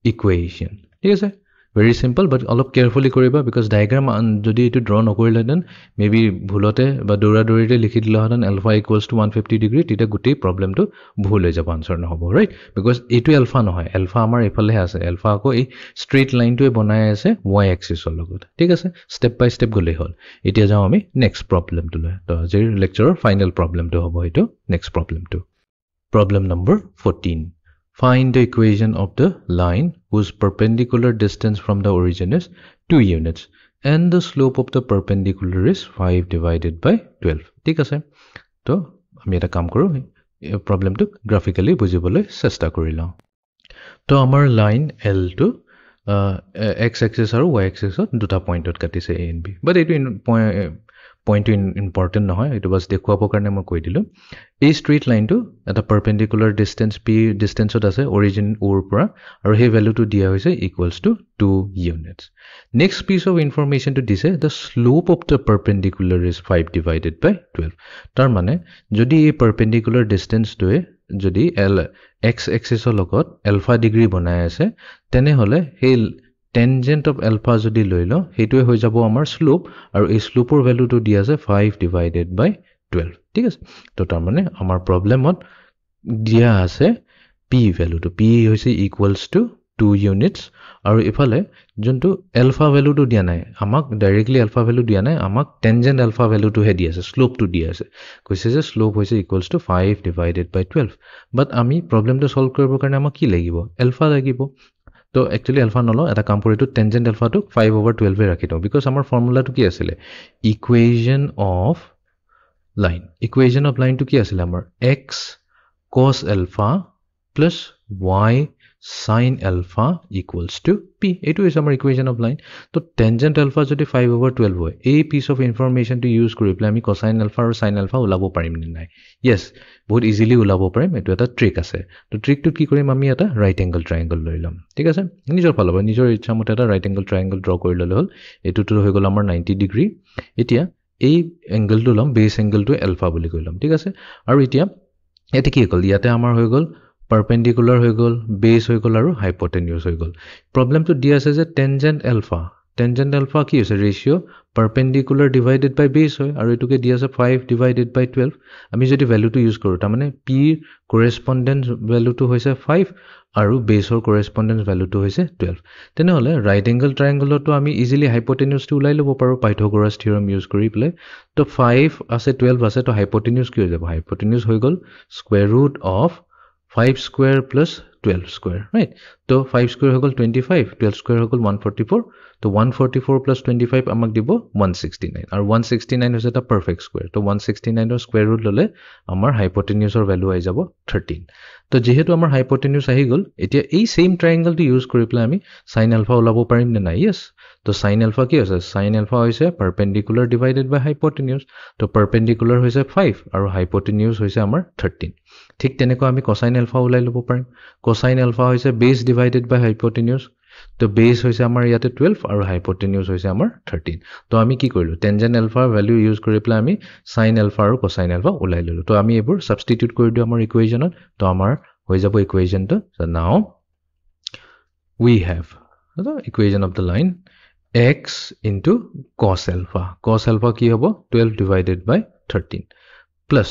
equation. Yes, sir. Very simple, but all of carefully koriba because diagram jodi etu draw nokorile den maybe bhulote ba dora dorite likhi dilo hadan alpha equals to 150 degree tita guti problem to bhul hoy jabo answer na hobo right because etu alpha no hoy alpha amar ephale ase alpha ko ei straight line to banai ase y axis or logot thik ase step by step gole hol etia jao ami next problem to lo to je lecture final problem to hobo etu next problem to problem number 14 Find the equation of the line whose perpendicular distance from the origin is 2 units and the slope of the perpendicular is 5 divided by 12. ঠিক আছে তো আমি এটা কাম কৰো problem to graphically বুজিবলৈ চেষ্টা কৰি লওঁ তো আমাৰ line L to x axis আৰু y axis দুটা পইণ্টত কাটিছে A and B but এইটো point important নহয় এটো বাস দেখুৱাব কাৰণে মই কৈ দিলো এই straight line to এটা perpendicular distance p distance ত আছে origin or পৰা আৰু সেই value to দিয়া হৈছে equals to 2 units next piece of information to দিছে the slope of the perpendicular is 5 divided by 12 তাৰ মানে যদি এই perpendicular distance টোৱে যদি l x axis ৰ লগত alpha degree বনাই আছে তেনে হলে সেই tangent of alpha jodi loilo hetu hoy jabo amar slope aru ei slope or value to dia ase 5 divided by 12 ঠিক আছে তো tar mane amar problem ot dia ase p value to p hoise equals to 2 units aru ifale juntu alpha value to dia nai amak directly alpha value dia nai amak tangent alpha value to he dia ase slope to dia ase koise je slope hoise equals to 5 divided by 12 but ami problem to solve koribo karone amak ki lagibo alpha lagibo So actually alpha nolo eta কাম কৰি to tangent alpha to 5/12 এ ৰাখি দিও because আমাৰ formula to কি আছিল equation of line to কি আছিল আমাৰ x cos alpha plus y sin alpha equals to p etu is our equation of line to tangent alpha jodi 5/12 hoy a piece of information to use kori pele ami cosine alpha or sin alpha ulabo parim ni nai yes বহুত easily ulabo parim etu eta trick ase to trick to ki korim ami eta right angle triangle loilam ঠিক আছে নিজৰ ফালবা নিজৰ ইচ্ছা মতে এটা right angle triangle draw কৰি ললে হল এটো to হৈ গল আমাৰ 90 degree এতিয়া এই angle to লম base angle to alpha বুলি কইলাম ঠিক আছে আৰু এতিয়া এতে কি হল ইয়াতে আমাৰ হৈ গল perpendicular হৈ গল base হৈ গল আৰু hypotenuse হৈ গল problem to দিয়া আছে যে tangent alpha কি হৈছে ratio perpendicular divided by base হয় আৰু এটুকে দিয়া আছে 5 divided by 12 আমি যদি value to use কৰো তাৰ মানে p correspondence value to হৈছে 5 আৰু base or correspondence value to হৈছে 12 তেনে হলে right angle triangle to আমি easily hypotenuse to উলাই লব পাৰো Pythagoras theorem use কৰি প্লে তো 5 আছে 12 আছে তো hypotenuse কি হৈ যাব hypotenuse হৈ গল square root of 5 square plus 12 square right so 5 square ho gol 25 12 square ho gol 144 so 144 plus 25 amak dibo 169 and 169 is a perfect square so 169 or square root lole amar hypotenuse or value ai jabo 13 so jehetu amar hypotenuse ahi gol etia ei same triangle to use kori pla ami sin alpha ulabo parim na yes so sin alpha ki hoise sin alpha hoise perpendicular divided by hypotenuse to perpendicular hoise 5 aru hypotenuse hoise amar 13 ঠিক তেনেকৈ আমি cosine alpha ulai লব পাৰিম cosine alpha হৈছে base divided by hypotenuse তো base হৈছে আমাৰ ইয়াতে 12 আৰু হাইপোটেনিউজ হৈছে আমাৰ 13 তো আমি কি কৰিলো টেনজেন্ট আলফা ভ্যালু ইউজ কৰি পেলাই আমি sin আলফা আৰু cosine আলফা উলাই ললো তো আমি এবোৰ সাবস্টিটিউট কৰি দিও আমাৰ ইকুৱেচনত তো আমাৰ হৈ যাব ইকুৱেচনটো so now we have the equation of the line x into cos alpha কি হ'ব 12 divided by 13 plus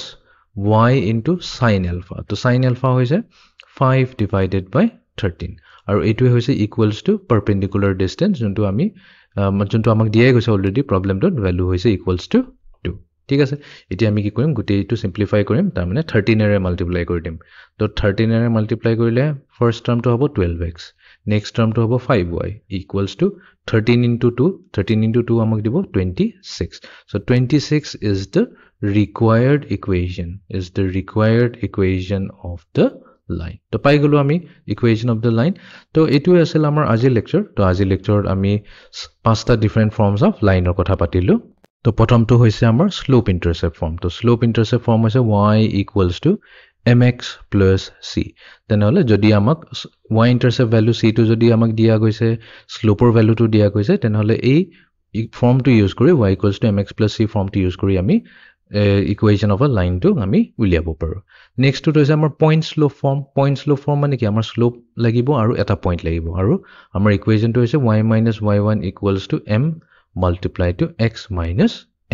y into sin alpha to sin alpha হৈছে 5 divided by 13 আৰু এটো হৈছে equals to perpendicular distance যোনটো আমি যোনটো আমাক দিয়া গৈছে অলৰেডি প্ৰবলেমটোত ভ্যালু হৈছে equals to 2 ঠিক আছে এতিয়া আমি কি কৰিম গুটেইটো সিম্পলিফাই কৰিম তাৰ মানে 13 এৰে মাল্টিপ্লাই কৰি দিম তো 13 এৰে মাল্টিপ্লাই কৰিলে ফাৰ্স্ট টাৰ্মটো হ'ব 12x next টাৰ্মটো হ'ব 5y equals to 13 into 2 13 into 2 আমাক দিব 26 so 26 is the required equation of the line to pai golo ami equation of the line to etu asel amar aji lecture to aji lecture ami pasta different forms of line or kotha patilu to prothom to hoise amar slope intercept form to slope intercept form hoise y equals to mx plus c then hole jodi amak y intercept value c to jodi amak dia goise slope or value to dia goise then hole ei form to use kori y equals to mx plus c form to use kori ami equation of a line to ami uliabo paru next to is amar point slope form mane ki amar slope lagibo aru eta point lagibo aru amar equation to is y minus y1 equals to m multiply to x minus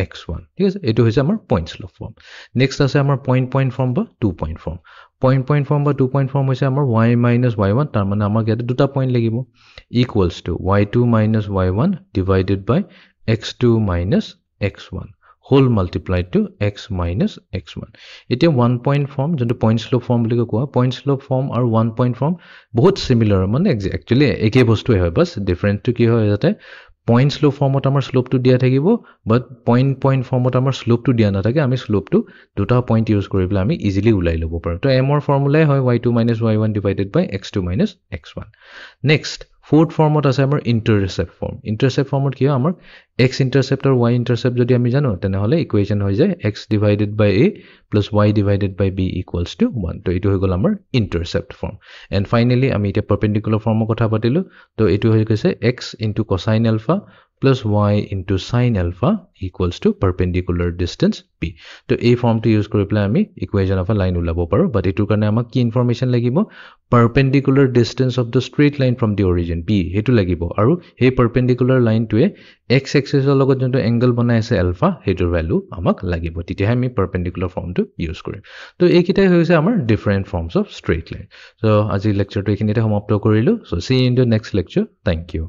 x1 ঠিক আছে এটো হৈছে আমাৰ point slope form next আছে আমাৰ point form বা 2 point form point form বা 2 point form হৈছে আমাৰ y minus y1 তাৰ মানে আমাক ইয়াতে দুটা point লাগিব equals to y2 minus y1 divided by x2 minus x1 whole multiplied to x minus x1 এতিয়া 1 point form যোনটো point slope form বুলি কোৱা point slope form আৰু 1 point form বহুত similar মানে actually একে বস্তুই হয় বাস different to কি হয় যাতে point slope form ot amar slope to dia thakibo but point form ot amar slope to dia na thake ami slope to duta point use kori bla ami easily ulai lobo paru to m or formula hoy y2 minus y1 divided by x2 minus x1 next fourth form ot ase amar intercept form ot ki hoy amar x intercept or y intercept jodi ami jano tene hole equation hoy jay x divided by a plus y divided by b equals to 1 to etu hoy gol amar intercept form and finally ami eta perpendicular form kotha patilu to etu hoy gese x into cosine alpha plus y into sin alpha equals to perpendicular distance b to a form to use kori pla ami equation of a line ulabo paru but etu karone amak ki information lagibo perpendicular distance of the straight line from the origin b hetu lagibo aru he perpendicular line to x axis or logot jonto angle banai ase alpha hetur value amak lagibo tite ami perpendicular form to use korim to ei kitai hoise amar different forms of straight line so aji lecture to ekinite samapto korilu so see you in the next lecture thank you